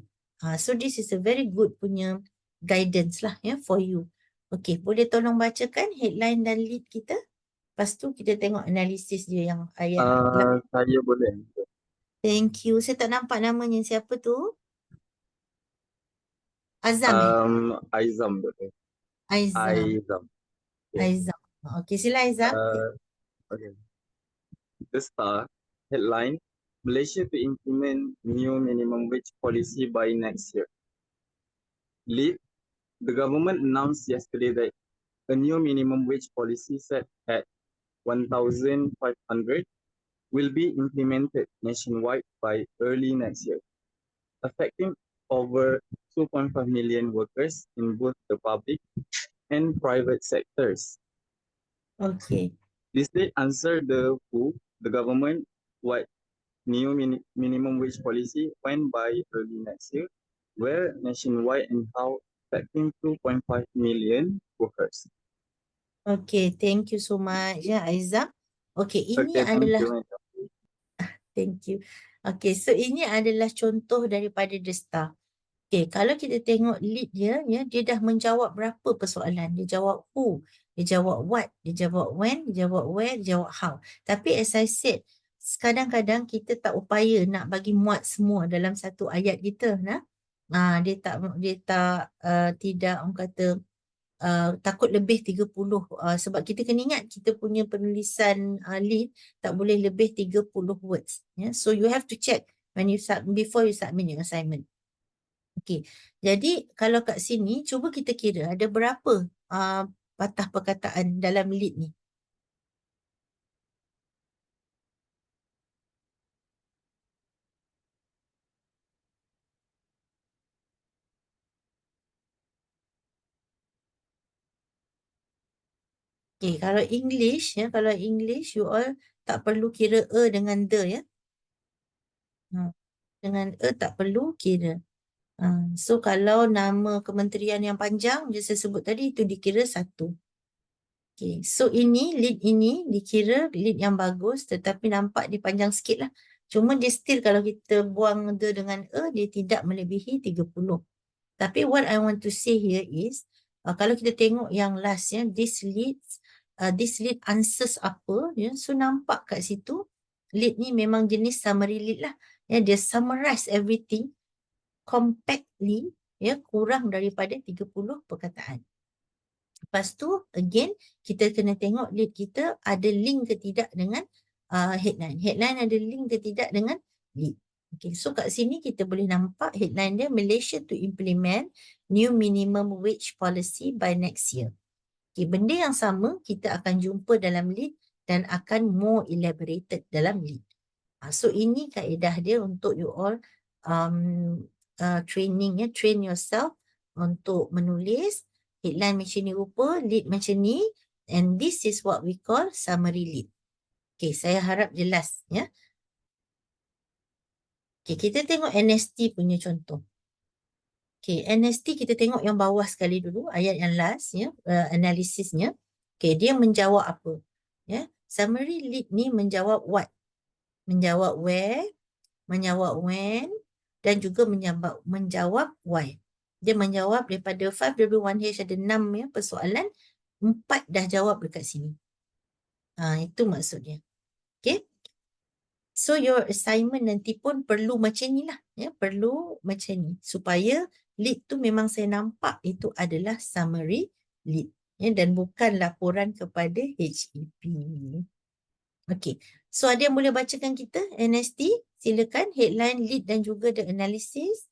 So this is a very good punya guidance lah ya for you. Okay, boleh tolong bacakan headline dan lead kita? Lepas tu kita tengok analisis dia yang ayat. Saya boleh. Thank you. Saya tak nampak namanya, siapa tu? Azam Aizam boleh. Aizam. Aizam. Okay. Aizam. Okey, sila Aizam. Okay. The Star headline: Malaysia to implement new minimum wage policy by next year. Lead: The government announced yesterday that a new minimum wage policy set at 1,500 will be implemented nationwide by early next year, affecting over 2.5 million workers in both the public and private sectors. Okey. This date answer the government what new minimum wage policy when by early next year, where nationwide and how affecting 2.5 million workers. Okey, thank you so much ya Aizam. Okey, ini Okay, thank adalah you. thank you. Okey, so ini adalah contoh daripada The Star. Okey, kalau kita tengok lead dia ya, dia dah menjawab berapa persoalan. Dia jawab who, dia jawab what, dia jawab when, dia jawab where, dia jawab how. Tapi as I said, kadang-kadang kita tak upaya nak bagi muat semua dalam satu ayat kita nah. Dia tidak orang kata takut lebih 30 sebab kita kena ingat kita punya penulisan lead tak boleh lebih 30 words ya. So you have to check when you before you submit your assignment. Okey. Jadi kalau kat sini cuba kita kira ada berapa patah perkataan dalam lead ni. Okey, kalau English ya, kalau English you all tak perlu kira dengan the ya. Dengan tak perlu kira. So kalau nama kementerian yang panjang je saya sebut tadi itu dikira satu. Okay, so lead ini dikira lead yang bagus tetapi nampak dia panjang sikit lah. Cuma dia still kalau kita buang the dengan dia tidak melebihi 30. Tapi what I want to say here is kalau kita tengok yang last ya, this lead answers apa ya, so nampak kat situ lead ni memang jenis summary lead lah ya, dia summarize everything compactly ya, kurang daripada 30 perkataan. Lepas tu again kita kena tengok lead kita ada link ke tidak dengan headline. Headline ada link ke tidak dengan lead. Okay, so kat sini kita boleh nampak headline dia Malaysia to implement new minimum wage policy by next year. Okay, benda yang sama kita akan jumpa dalam lead dan akan more elaborated dalam lead. So ini kaedah dia untuk you all training ya, train yourself untuk menulis headline macam ni rupa, lead macam ni, and this is what we call summary lead. Okay, saya harap jelas ya. Okay, kita tengok NST punya contoh. Okay, NST kita tengok yang bawah sekali dulu, ayat yang last ya, analisisnya. Okay, dia menjawab apa? Ya, summary lead ni menjawab what? Menjawab where, menjawab when, dan juga menjawab why. Dia menjawab daripada 5W1H ada 6 ya persoalan, 4 dah jawab dekat sini. Itu maksudnya. Okay. So your assignment nanti pun perlu macam ni lah. Ya, perlu macam ni. Supaya lead tu memang saya nampak itu adalah summary lead. Ya, dan bukan laporan kepada HEP. Okay. So ada yang boleh bacakan kita NST? Silakan headline, lead dan juga the analysis.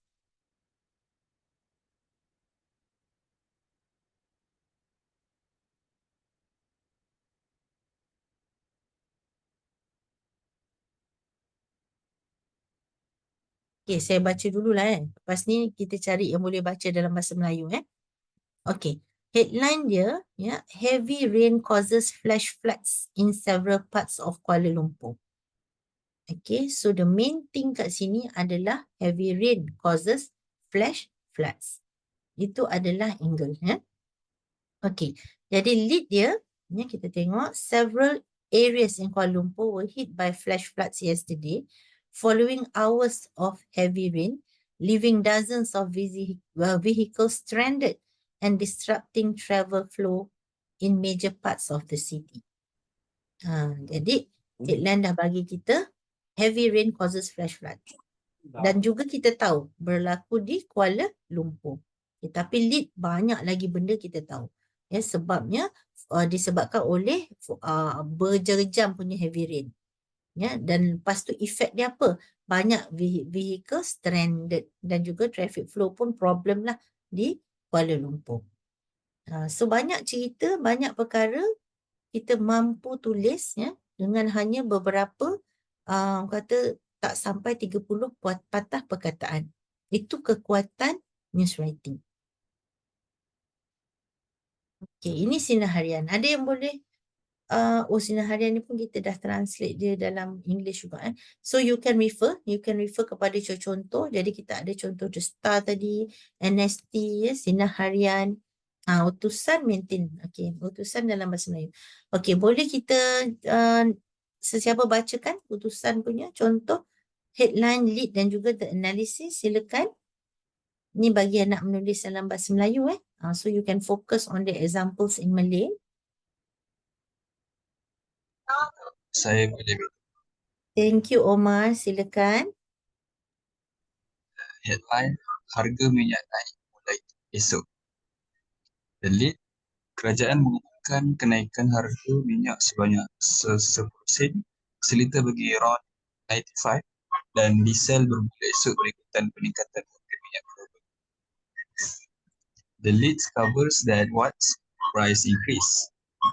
Okay, saya baca dululah Lepas ni kita cari yang boleh baca dalam bahasa Melayu Okay. Headline dia ya, heavy rain causes flash floods in several parts of Kuala Lumpur. Okay, so the main thing kat sini adalah heavy rain causes flash floods. Itu adalah angle Okay. Jadi lead dia ya, kita tengok several areas in Kuala Lumpur were hit by flash floods yesterday following hours of heavy rain, leaving dozens of vehicles stranded and disrupting travel flow in major parts of the city. Jadi headline dah bagi kita heavy rain causes flash flood. Dan juga kita tahu berlaku di Kuala Lumpur. Tapi lead banyak lagi benda kita tahu. Ya, sebabnya disebabkan oleh berjam-jam punya heavy rain. Ya, dan lepas tu efek dia apa? Banyak vehicle stranded dan juga traffic flow pun problem lah di Kuala Lumpur. So banyak cerita, banyak perkara kita mampu tulis ya dengan hanya beberapa kata tak sampai 30 patah perkataan. Itu kekuatan news writing. Okay, ini sinar harian. Ada yang boleh sinar harian ni pun kita dah translate dia dalam English juga So you can refer kepada contoh. Jadi kita ada contoh The Star tadi, NST ya, sinar harian, utusan maintain. Okey, utusan dalam bahasa Melayu. Okey, boleh kita sesiapa bacakan utusan punya contoh headline, lead dan juga the analysis. Silakan. Ni bagi yang nak menulis dalam bahasa Melayu so you can focus on the examples in Malay. Saya boleh Thank you Omar, silakan. headline harga minyak naik mulai esok. The lead, kerajaan mengumumkan kenaikan harga minyak sebanyak 10 sen seliter bagi RON 95 dan diesel bermula esok berikutan peningkatan harga minyak global. The lead covers that what's price increase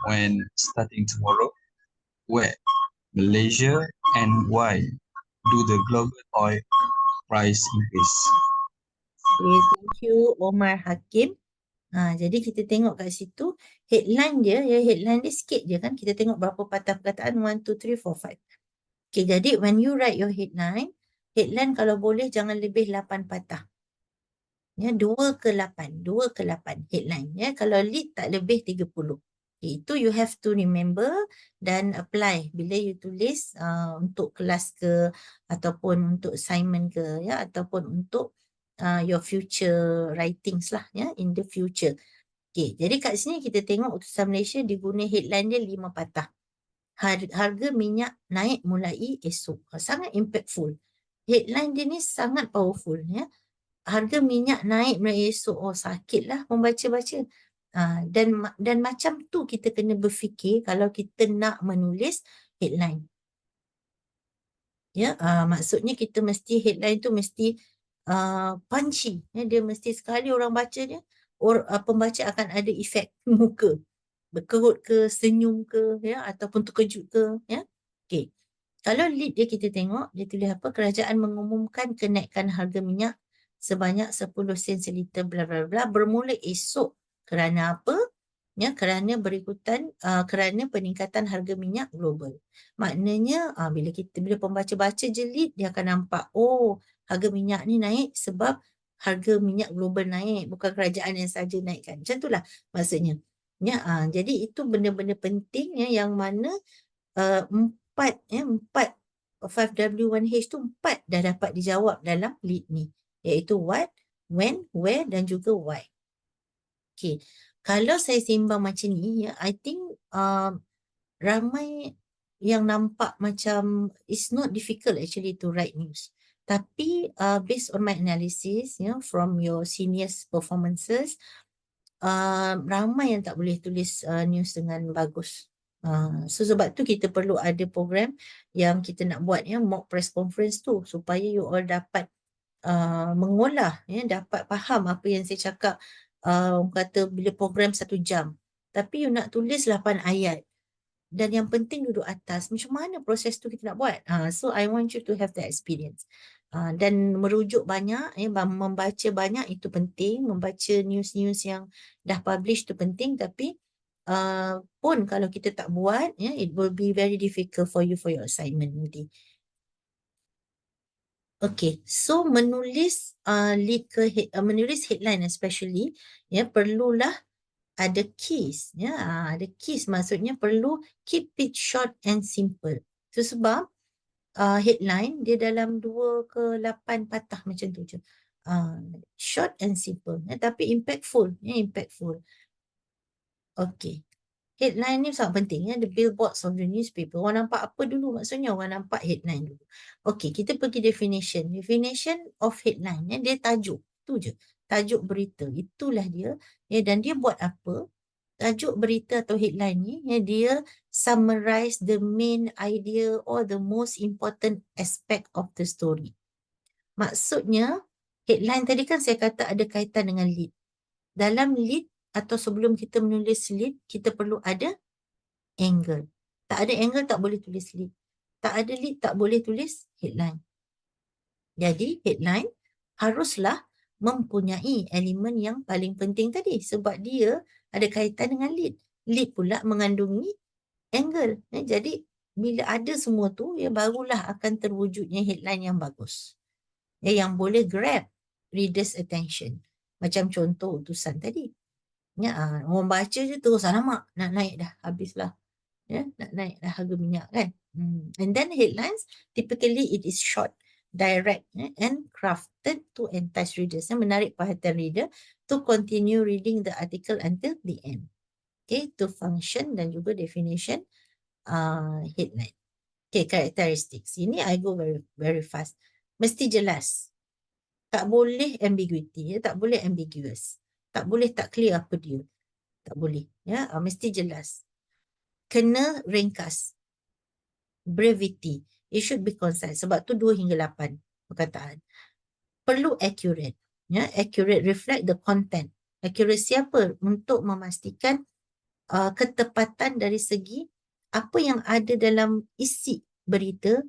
when starting tomorrow, where Malaysia and why do the global oil price increase. Okay, thank you Omar Hakim. Jadi kita tengok kat situ headline dia, headline dia sikit je kan. Kita tengok berapa patah perkataan, 1, 2, 3, 4, 5. Okay, jadi when you write your headline kalau boleh jangan lebih 8 patah. Ya, 2 ke 8 headline. Ya, kalau lead tak lebih 30. Okay, itu you have to remember dan apply bila you tulis untuk kelas ke ataupun untuk assignment ke ya ataupun untuk your future writings lah ya in the future. Okay, jadi kat sini kita tengok utusan Malaysia diguna headline dia 5 patah. Harga minyak naik mulai esok. Sangat impactful. Headline dia ni sangat powerful ya. Harga minyak naik mulai esok. Sakitlah membaca-baca. Dan macam tu kita kena berfikir kalau kita nak menulis headline. Ya, maksudnya kita mesti headline tu mesti punchy. Ya, dia mesti sekali orang baca dia, pembaca akan ada efek muka. Berkerut ke, senyum ke, ya, ataupun terkejut ke, ya. Okey. Kalau lead dia kita tengok, dia tulis apa? Kerajaan mengumumkan kenaikan harga minyak sebanyak 10 sen seliter bla bla bla bermula esok. Kerana apa? Ya, kerana kerana peningkatan harga minyak global. Maknanya bila pembaca baca je lead, dia akan nampak, oh, harga minyak ni naik sebab harga minyak global naik, bukan kerajaan yang saja naikkan. Macam itulah maksudnya. Ya, jadi itu benda-benda penting ya, yang mana empat 5W1H tu 4 dah dapat dijawab dalam lead ni, iaitu what, when, where dan juga why. Okay. Kalau saya sembang macam ni, ya, I think ramai yang nampak macam it's not difficult actually to write news. Tapi based on my analysis, from your seniors performances, ramai yang tak boleh tulis news dengan bagus. So sebab tu kita perlu ada program yang kita nak buat, mock press conference tu, supaya you all dapat mengolah, dapat faham apa yang saya cakap. Orang kata bila program 1 jam, tapi you nak tulis 8 ayat. Dan yang penting duduk atas, macam mana proses tu kita nak buat. So I want you to have that experience. Dan merujuk banyak, membaca banyak itu penting. Membaca news-news yang dah publish tu penting. Tapi pun kalau kita tak buat, it will be very difficult for you for your assignment nanti. Okay, so menulis menulis headline especially, perlulah ada keys, ada keys, maksudnya perlu keep it short and simple. So sebab headline dia dalam 2 ke 8 patah macam tu je. Short and simple, tapi impactful, impactful. Okay. Headline ni sangat penting, the billboards of the newspaper. Orang nampak apa dulu? Maksudnya orang nampak headline dulu. Okay, kita pergi definition. Definition of headline, dia tajuk. Tu je. Tajuk berita. Itulah dia. Dan dia buat apa? Tajuk berita atau headline ni, dia summarize the main idea or the most important aspect of the story. Maksudnya, headline tadi kan saya kata ada kaitan dengan lead. Dalam lead atau sebelum kita menulis lead, kita perlu ada angle. Tak ada angle, tak boleh tulis lead. Tak ada lead, tak boleh tulis headline. Jadi, headline haruslah mempunyai elemen yang paling penting tadi, sebab dia ada kaitan dengan lead. Lead pula mengandungi angle. Jadi, bila ada semua tu, barulah akan terwujudnya headline yang bagus. Yang boleh grab readers' attention. Macam contoh utusan tadi. Orang baca je terus alamak, nak naik dah, habislah. Nak naik dah harga minyak kan. And then headlines, typically it is short, direct, and crafted to entice readers. Menarik perhatian reader to continue reading the article until the end. Okay, to function dan juga definition headline. Okay, characteristics. Ini I go very, very fast. Mesti jelas. Tak boleh ambiguity, tak boleh ambiguous. Tak boleh tak clear apa dia. Tak boleh. Mesti jelas. Kena ringkas. Brevity. It should be concise. Sebab tu 2 hingga 8 perkataan. Perlu accurate. Accurate reflect the content. Accuracy apa? Untuk memastikan ketepatan dari segi apa yang ada dalam isi berita,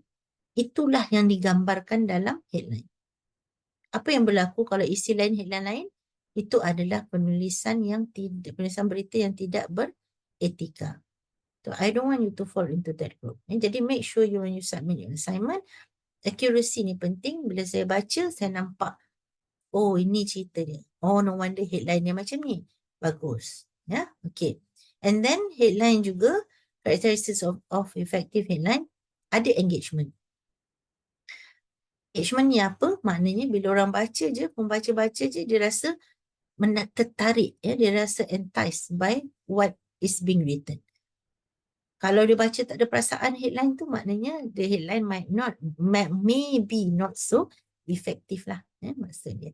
itulah yang digambarkan dalam headline. Apa yang berlaku kalau isi lain, headline lain? Itu adalah penulisan berita yang tidak beretika. So I don't want you to fall into that group. Jadi make sure when you submit your assignment, accuracy ni penting. Bila saya baca, saya nampak, oh ini cerita dia. Oh no wonder headline dia macam ni. Bagus. Okay. And then headline juga, characteristics of effective headline, ada engagement. Engagement ni apa? Maknanya bila orang baca je, membaca-baca je, dia rasa tertarik, dia rasa enticed by what is being written. Kalau dia baca tak ada perasaan headline tu, maknanya the headline maybe not so effective lah, maksud dia.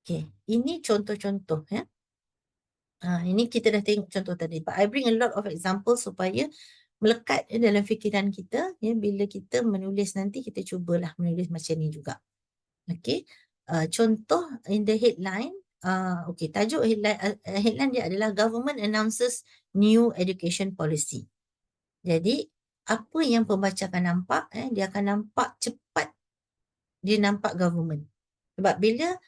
Okay, ini contoh-contoh. Ini kita dah tengok contoh tadi. But I bring a lot of examples supaya melekat dalam fikiran kita. Bila kita menulis nanti, kita cubalah menulis macam ni juga. Okay, contoh in the headline. Okay, tajuk headline dia adalah Government Announces New Education Policy. Jadi, apa yang pembaca akan nampak, dia akan nampak cepat dia nampak government. Sebab bila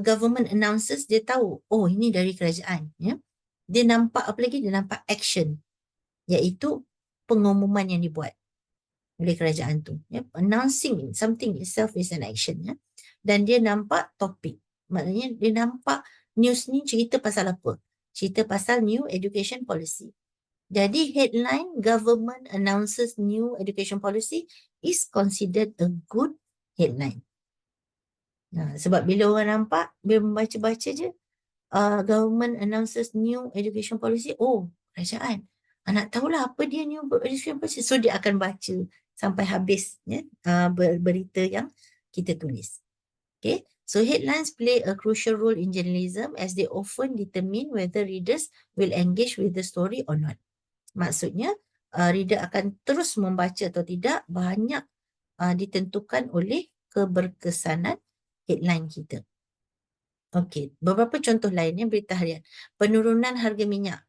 government announces, dia tahu, oh ini dari kerajaan. Ya. Dia nampak apa lagi? Dia nampak action, iaitu pengumuman yang dibuat oleh kerajaan tu. Ya. Announcing something itself is an action. Ya. Dan dia nampak topik. Maknanya dia nampak news ni cerita pasal apa? Cerita pasal new education policy. Jadi headline government announces new education policy is considered a good headline. Sebab bila orang nampak, bila membaca-baca je, government announces new education policy, oh kerajaan. Nak tahulah apa dia new education policy. So dia akan baca sampai habis ya, berita yang kita tulis. Okay. So headlines play a crucial role in journalism as they often determine whether readers will engage with the story or not. Maksudnya, reader akan terus membaca atau tidak banyak ditentukan oleh keberkesanan headline kita. Okey, beberapa contoh lainnya berita harian. Penurunan harga minyak.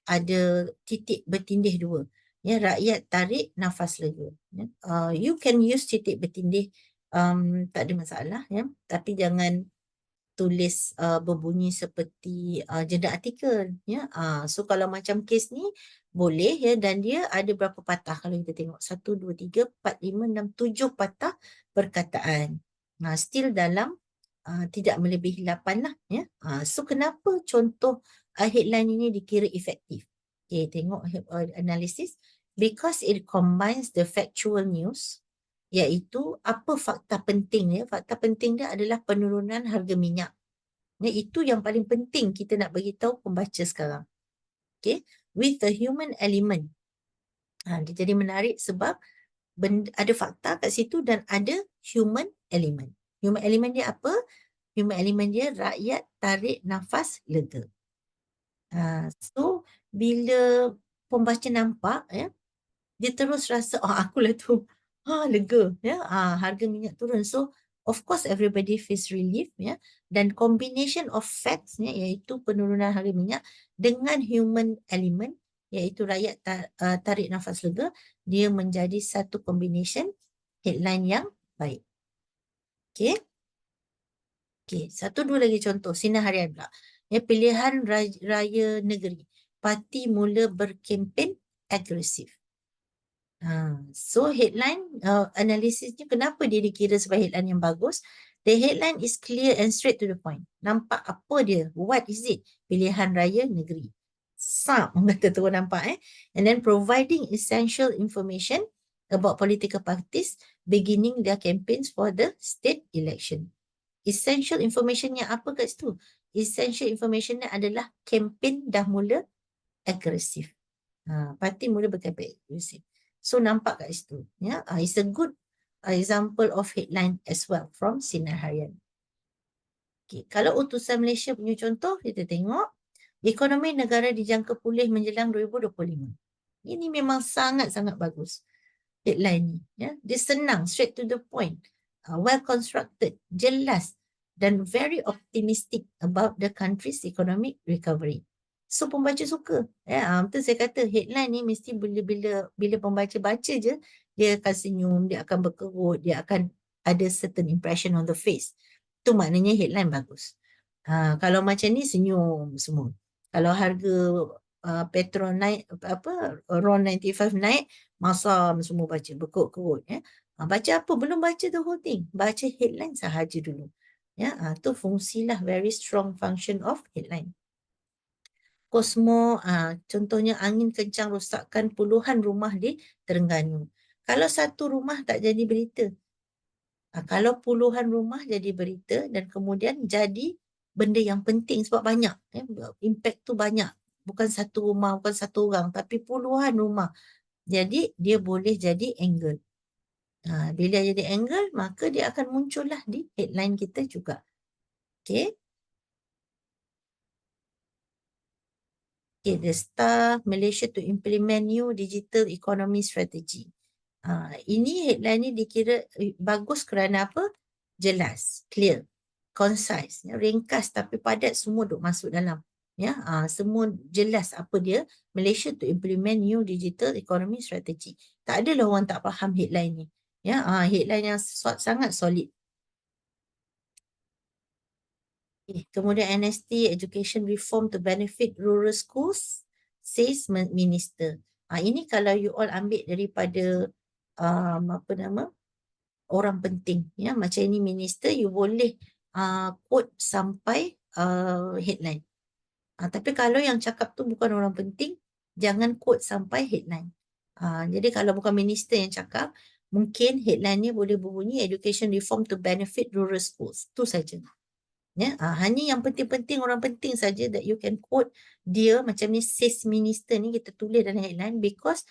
Ada titik bertindih 2. Ya, rakyat tarik nafas lega. Ya. You can use titik bertindih, tak ada masalah. Ya. Tapi jangan tulis berbunyi seperti jeda artikel. Ya. So kalau macam kes ni boleh ya, dan dia ada berapa patah kalau kita tengok. 1, 2, 3, 4, 5, 6, 7 patah perkataan. Still dalam tidak melebihi 8 lah. Ya. So kenapa contoh headline ini dikira efektif? Okay, tengok analisis. Because it combines the factual news, iaitu apa fakta penting dia. Fakta penting dia adalah penurunan harga minyak. Ya, itu yang paling penting kita nak bagi tahu pembaca sekarang. Okay, with the human element. Dia jadi menarik sebab ada fakta kat situ dan ada human element. Human element dia apa? Human element dia rakyat tarik nafas lega. So bila pembaca nampak ya, dia terus rasa akulah tu lega ya, harga minyak turun. So of course everybody feels relief ya, dan combination of facts ya, iaitu penurunan harga minyak dengan human element iaitu rakyat tarik nafas lega, dia menjadi satu combination headline yang baik. Okey. Okey, 1, 2 lagi contoh sinar harian pula. Ya, pilihan raya negeri. Parti mula berkempen agresif. So headline analisisnya kenapa dia dikira sebagai headline yang bagus? The headline is clear and straight to the point. Nampak apa dia? What is it? Pilihan raya negeri. Sam kata tu nampak And then providing essential information about political parties beginning their campaigns for the state election. Essential informationnya apa kat situ? Essential informationnya adalah kempen dah mula agresif. Parti mula berkempen agresif. So nampak kat situ. Ya, it's a good example of headline as well from sinar harian. Okay. Kalau utusan Malaysia punya contoh, kita tengok ekonomi negara dijangka pulih menjelang 2025. Ini memang sangat-sangat bagus headline ni. Ya. Dia senang, straight to the point, well constructed, jelas dan very optimistic about the country's economic recovery. So pembaca suka. Ya, betul saya kata headline ni mesti bila pembaca baca je, dia akan senyum, dia akan berkerut, dia akan ada certain impression on the face. Tu maknanya headline bagus. Kalau macam ni senyum semua. Kalau harga petrol naik, RON 95 naik, masam semua baca, berkerut-kerut. Ya. Baca apa? Belum baca the whole thing. Baca headline sahaja dulu. Ya, tu fungsilah very strong function of headline. Kosmo, contohnya angin kencang rosakkan puluhan rumah di Terengganu. Kalau satu rumah tak jadi berita. Kalau puluhan rumah jadi berita dan kemudian jadi benda yang penting sebab banyak. Impact tu banyak. Bukan satu rumah, bukan satu orang, tapi puluhan rumah. Jadi dia boleh jadi angle. Bila jadi angle, maka dia akan muncullah di headline kita juga. Okay. Okay, the Star Malaysia to implement new digital economy strategy. Ini headline ni dikira bagus kerana apa? Jelas, clear, concise, ringkas tapi padat, semua duk masuk dalam. Ya, semua jelas apa dia. Malaysia to implement new digital economy strategy. Tak adalah orang tak faham headline ni. Ya, headline yang sangat solid. Kemudian NST, Education Reform to Benefit Rural Schools, says Minister. Ini kalau you all ambil daripada apa nama, orang penting. Ya, macam ini Minister, you boleh quote sampai headline. Tapi kalau yang cakap tu bukan orang penting, jangan quote sampai headline. Jadi kalau bukan Minister yang cakap, mungkin headline-nya boleh berbunyi Education Reform to Benefit Rural Schools. Tu saja. Ya, hanya yang penting-penting, orang penting saja that you can quote dia macam ni, says Minister ni kita tulis dalam headline because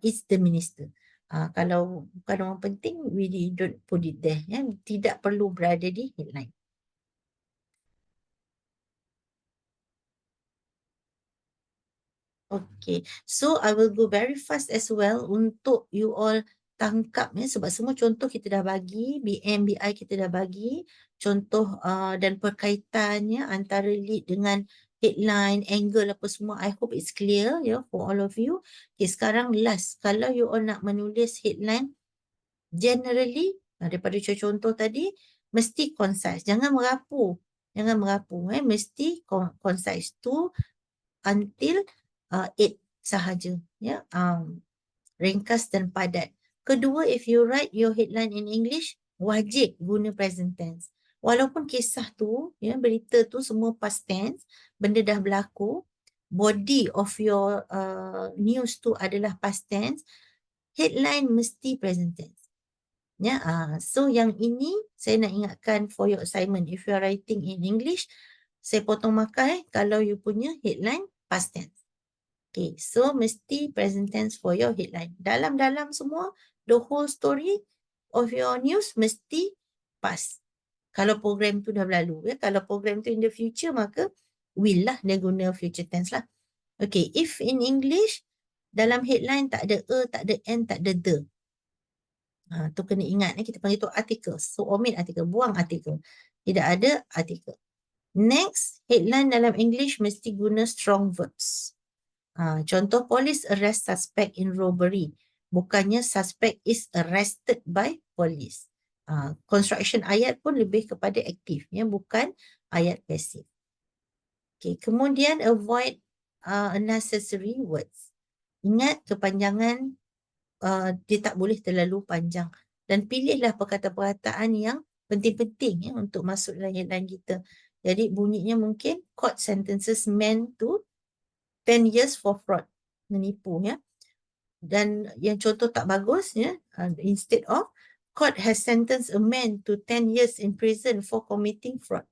it's the Minister. Kalau bukan orang penting, we don't put it there. Ya, tidak perlu berada di headline. Okay, so I will go very fast as well untuk you all tangkap ya, sebab semua contoh kita dah bagi, BM, BI kita dah bagi, contoh dan perkaitannya antara lead dengan headline, angle apa semua. I hope it's clear ya for all of you. Okay, sekarang last, kalau you all nak menulis headline, generally daripada contoh tadi, mesti concise, jangan merapu. Jangan merapu, mesti concise tu until 8 sahaja, ya, ringkas dan padat. Kedua, if you write your headline in English, wajib guna present tense. Walaupun kisah tu, ya, berita tu semua past tense, benda dah berlaku, body of your news tu adalah past tense, headline mesti present tense. Ya, so yang ini saya nak ingatkan for your assignment. If you are writing in English, saya potong markah kalau you punya headline past tense. Okay, so mesti present tense for your headline. Dalam-dalam semua, the whole story of your news mesti past. Kalau program tu dah berlalu, ya. Kalau program tu in the future, maka will lah dia guna future tense lah. Okay, if in English, dalam headline tak ada tak ada and, tak ada the. Tu kena ingat, kita panggil tu article. So, omit article, buang article. Tidak ada article. Next, headline dalam English mesti guna strong verbs. Contoh, police arrest suspect in robbery. Bukannya suspect is arrested by police. Construction ayat pun lebih kepada aktif, ya, bukan ayat pasif. Okay, kemudian avoid unnecessary words. Ingat kepanjangan dia tak boleh terlalu panjang. Dan pilihlah perkataan-perkataan yang penting-penting, ya, untuk masuk dalam headline kita. Jadi bunyinya mungkin court sentences meant to 10 years for fraud, menipu, ya. Dan yang contoh tak bagus, ya, instead of court has sentenced a man to 10 years in prison for committing fraud.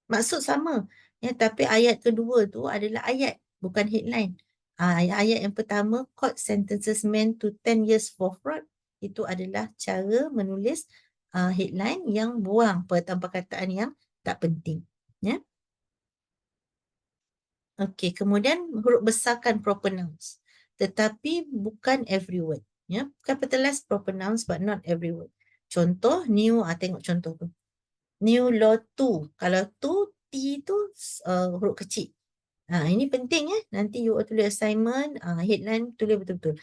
Maksud sama, ya, tapi ayat kedua tu adalah ayat, bukan headline. Ayat yang pertama, court sentences man to 10 years for fraud, itu adalah cara menulis headline yang buang perkataan-perkataan yang tak penting, ya. Okey, kemudian huruf besarkan proper nouns. Tetapi bukan every word. Ya, capitalize proper nouns but not every word. Contoh, new, tengok contoh tu. New law 2. Kalau tu, T tu huruf kecil. Ini penting, ya. Nanti you tulis assignment, headline tulis betul-betul.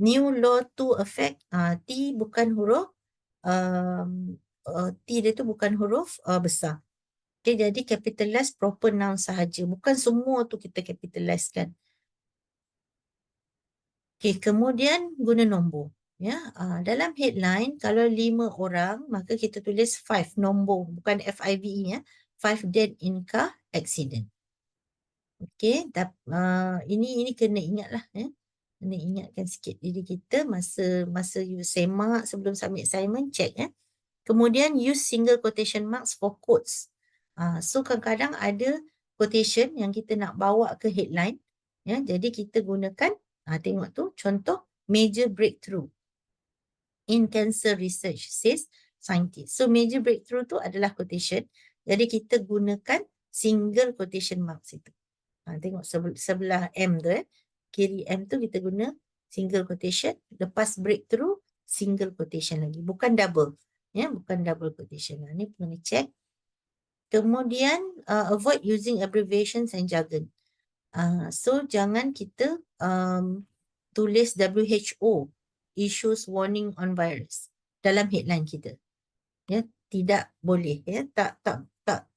New law to affect, T bukan huruf, T dia tu bukan huruf besar. Okay, jadi capitalize proper noun sahaja. Bukan semua tu kita capitalizekan. Okay, kemudian guna nombor. Ya, dalam headline, kalau 5 orang, maka kita tulis 5 nombor. Bukan FIVE, ya. 5 dead in car accident. Okay, ini kena ingatlah, ya. Kena ingatkan sikit diri kita masa you semak sebelum submit assignment, check, ya. Kemudian use single quotation marks for quotes. So kadang-kadang ada quotation yang kita nak bawa ke headline, ya. Jadi kita gunakan, tengok tu contoh, major breakthrough in cancer research, says scientist. So major breakthrough tu adalah quotation. Jadi kita gunakan single quotation marks itu. Tengok sebelah M tu, kiri M tu kita guna single quotation, lepas breakthrough single quotation lagi, bukan double, ya, bukan double quotation. Ni perlu check. Kemudian avoid using abbreviations and jargon. So jangan kita tulis WHO, issues warning on virus. dalam headline kita. Ya, tidak boleh, ya, tak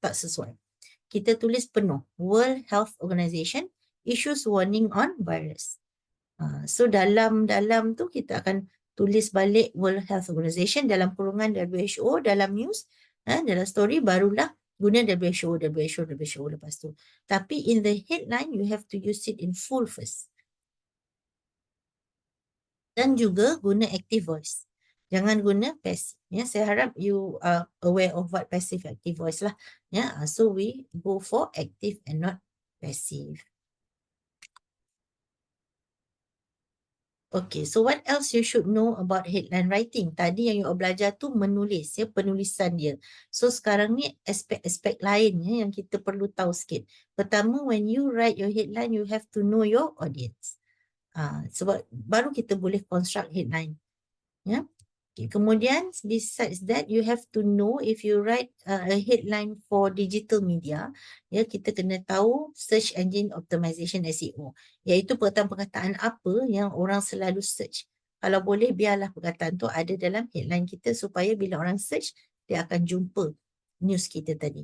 sesuai. Kita tulis penuh World Health Organization issues warning on virus. So dalam tu kita akan tulis balik World Health Organization dalam kurungan WHO dalam news, dalam story barulah guna WHO lepas tu. Tapi in the headline you have to use it in full first. Dan juga guna active voice. Jangan guna passive. Ya, saya harap you are aware of what passive active voice lah. Ya, so we go for active and not passive. Okay, so what else you should know about headline writing? Tadi yang you belajar tu menulis, ya, penulisan dia. So sekarang ni aspek-aspek lain ya, yang kita perlu tahu sikit. Pertama, when you write your headline, you have to know your audience. Sebab baru kita boleh construct headline. Ya. Okay, kemudian besides that you have to know if you write a headline for digital media, ya, kita kena tahu search engine optimization SEO, iaitu perkataan-perkataan apa yang orang selalu search. Kalau boleh biarlah perkataan tu ada dalam headline kita supaya bila orang search dia akan jumpa news kita tadi.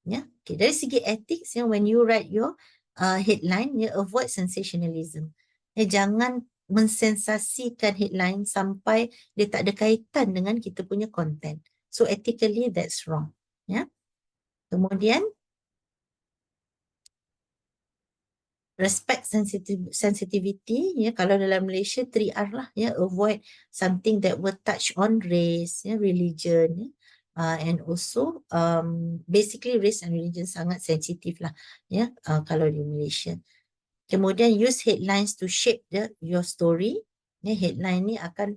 Ya, okay. Dari segi ethics, ya, when you write your headline, ya, avoid sensationalism. Ya, jangan mensensasikan headline sampai dia tak ada kaitan dengan kita punya content. So ethically that's wrong. Ya. Kemudian respect sensitivity, ya, kalau dalam Malaysia 3R lah, ya, avoid something that will touch on race, ya, religion, ya. And also basically race and religion sangat sensitif lah, ya, kalau di Malaysia. Kemudian use headlines to shape your story. Ya, headline ni akan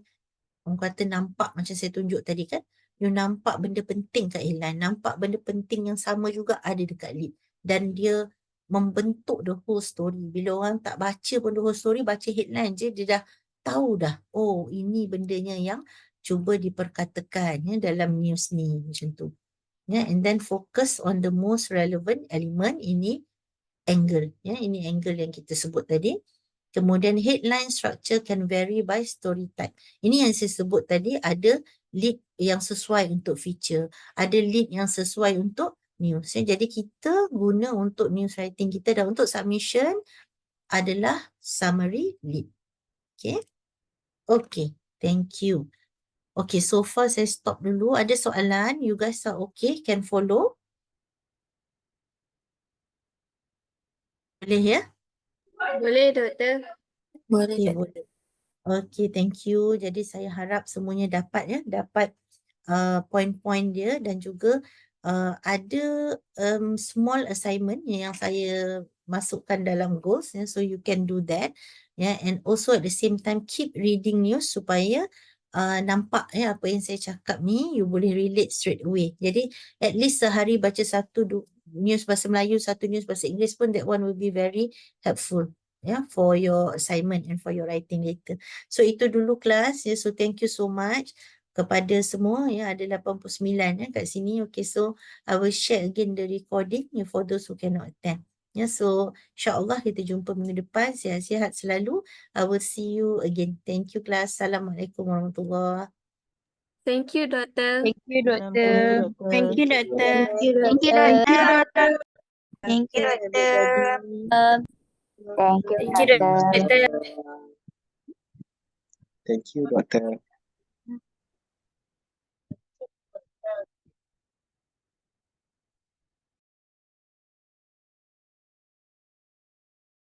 orang kata nampak macam saya tunjuk tadi kan. You nampak benda penting kat headline. Nampak benda penting yang sama juga ada dekat lead. Dan dia membentuk the whole story. Bila orang tak baca pun the whole story, baca headline je, dia dah tahu dah. Oh, ini bendanya yang cuba diperkatakan, ya, dalam news ni. Macam tu. Ya, and then focus on the most relevant element. Ini angle, ya, ini angle yang kita sebut tadi. Kemudian headline structure can vary by story type. Ini yang saya sebut tadi, ada lead yang sesuai untuk feature, ada lead yang sesuai untuk news. Ya. Jadi kita guna untuk news writing kita dan untuk submission adalah summary lead. Okay. Okay, thank you. Okay, so far saya stop dulu. Ada soalan? You guys are okay? Can follow? Boleh ya? Boleh, Doktor. Okay, boleh. Okay, thank you. Jadi saya harap semuanya dapat, ya, dapat poin-poin dia dan juga ada small assignment yang saya masukkan dalam goals, ya, so you can do that, ya, and also at the same time keep reading news supaya nampak, ya, apa yang saya cakap ni you boleh relate straight away. Jadi at least sehari baca satu news bahasa Melayu, satu news bahasa Inggeris pun, that one will be very helpful, ya, for your assignment and for your writing later. So itu dulu kelas, ya. So thank you so much kepada semua, ya. Ada 89 ya kat sini. Okay, so I will share again the recording, ya, for those who cannot attend. Ya, so insyaAllah kita jumpa minggu depan. Sihat-sihat selalu. I will see you again. Thank you kelas. Assalamualaikum warahmatullahi. Thank you, Doktor. Thank you, Doktor. Thank you, Doktor. Thank you, Doktor. Thank you, Doktor. Thank you, Thank you, Doktor. Thank you, Doktor.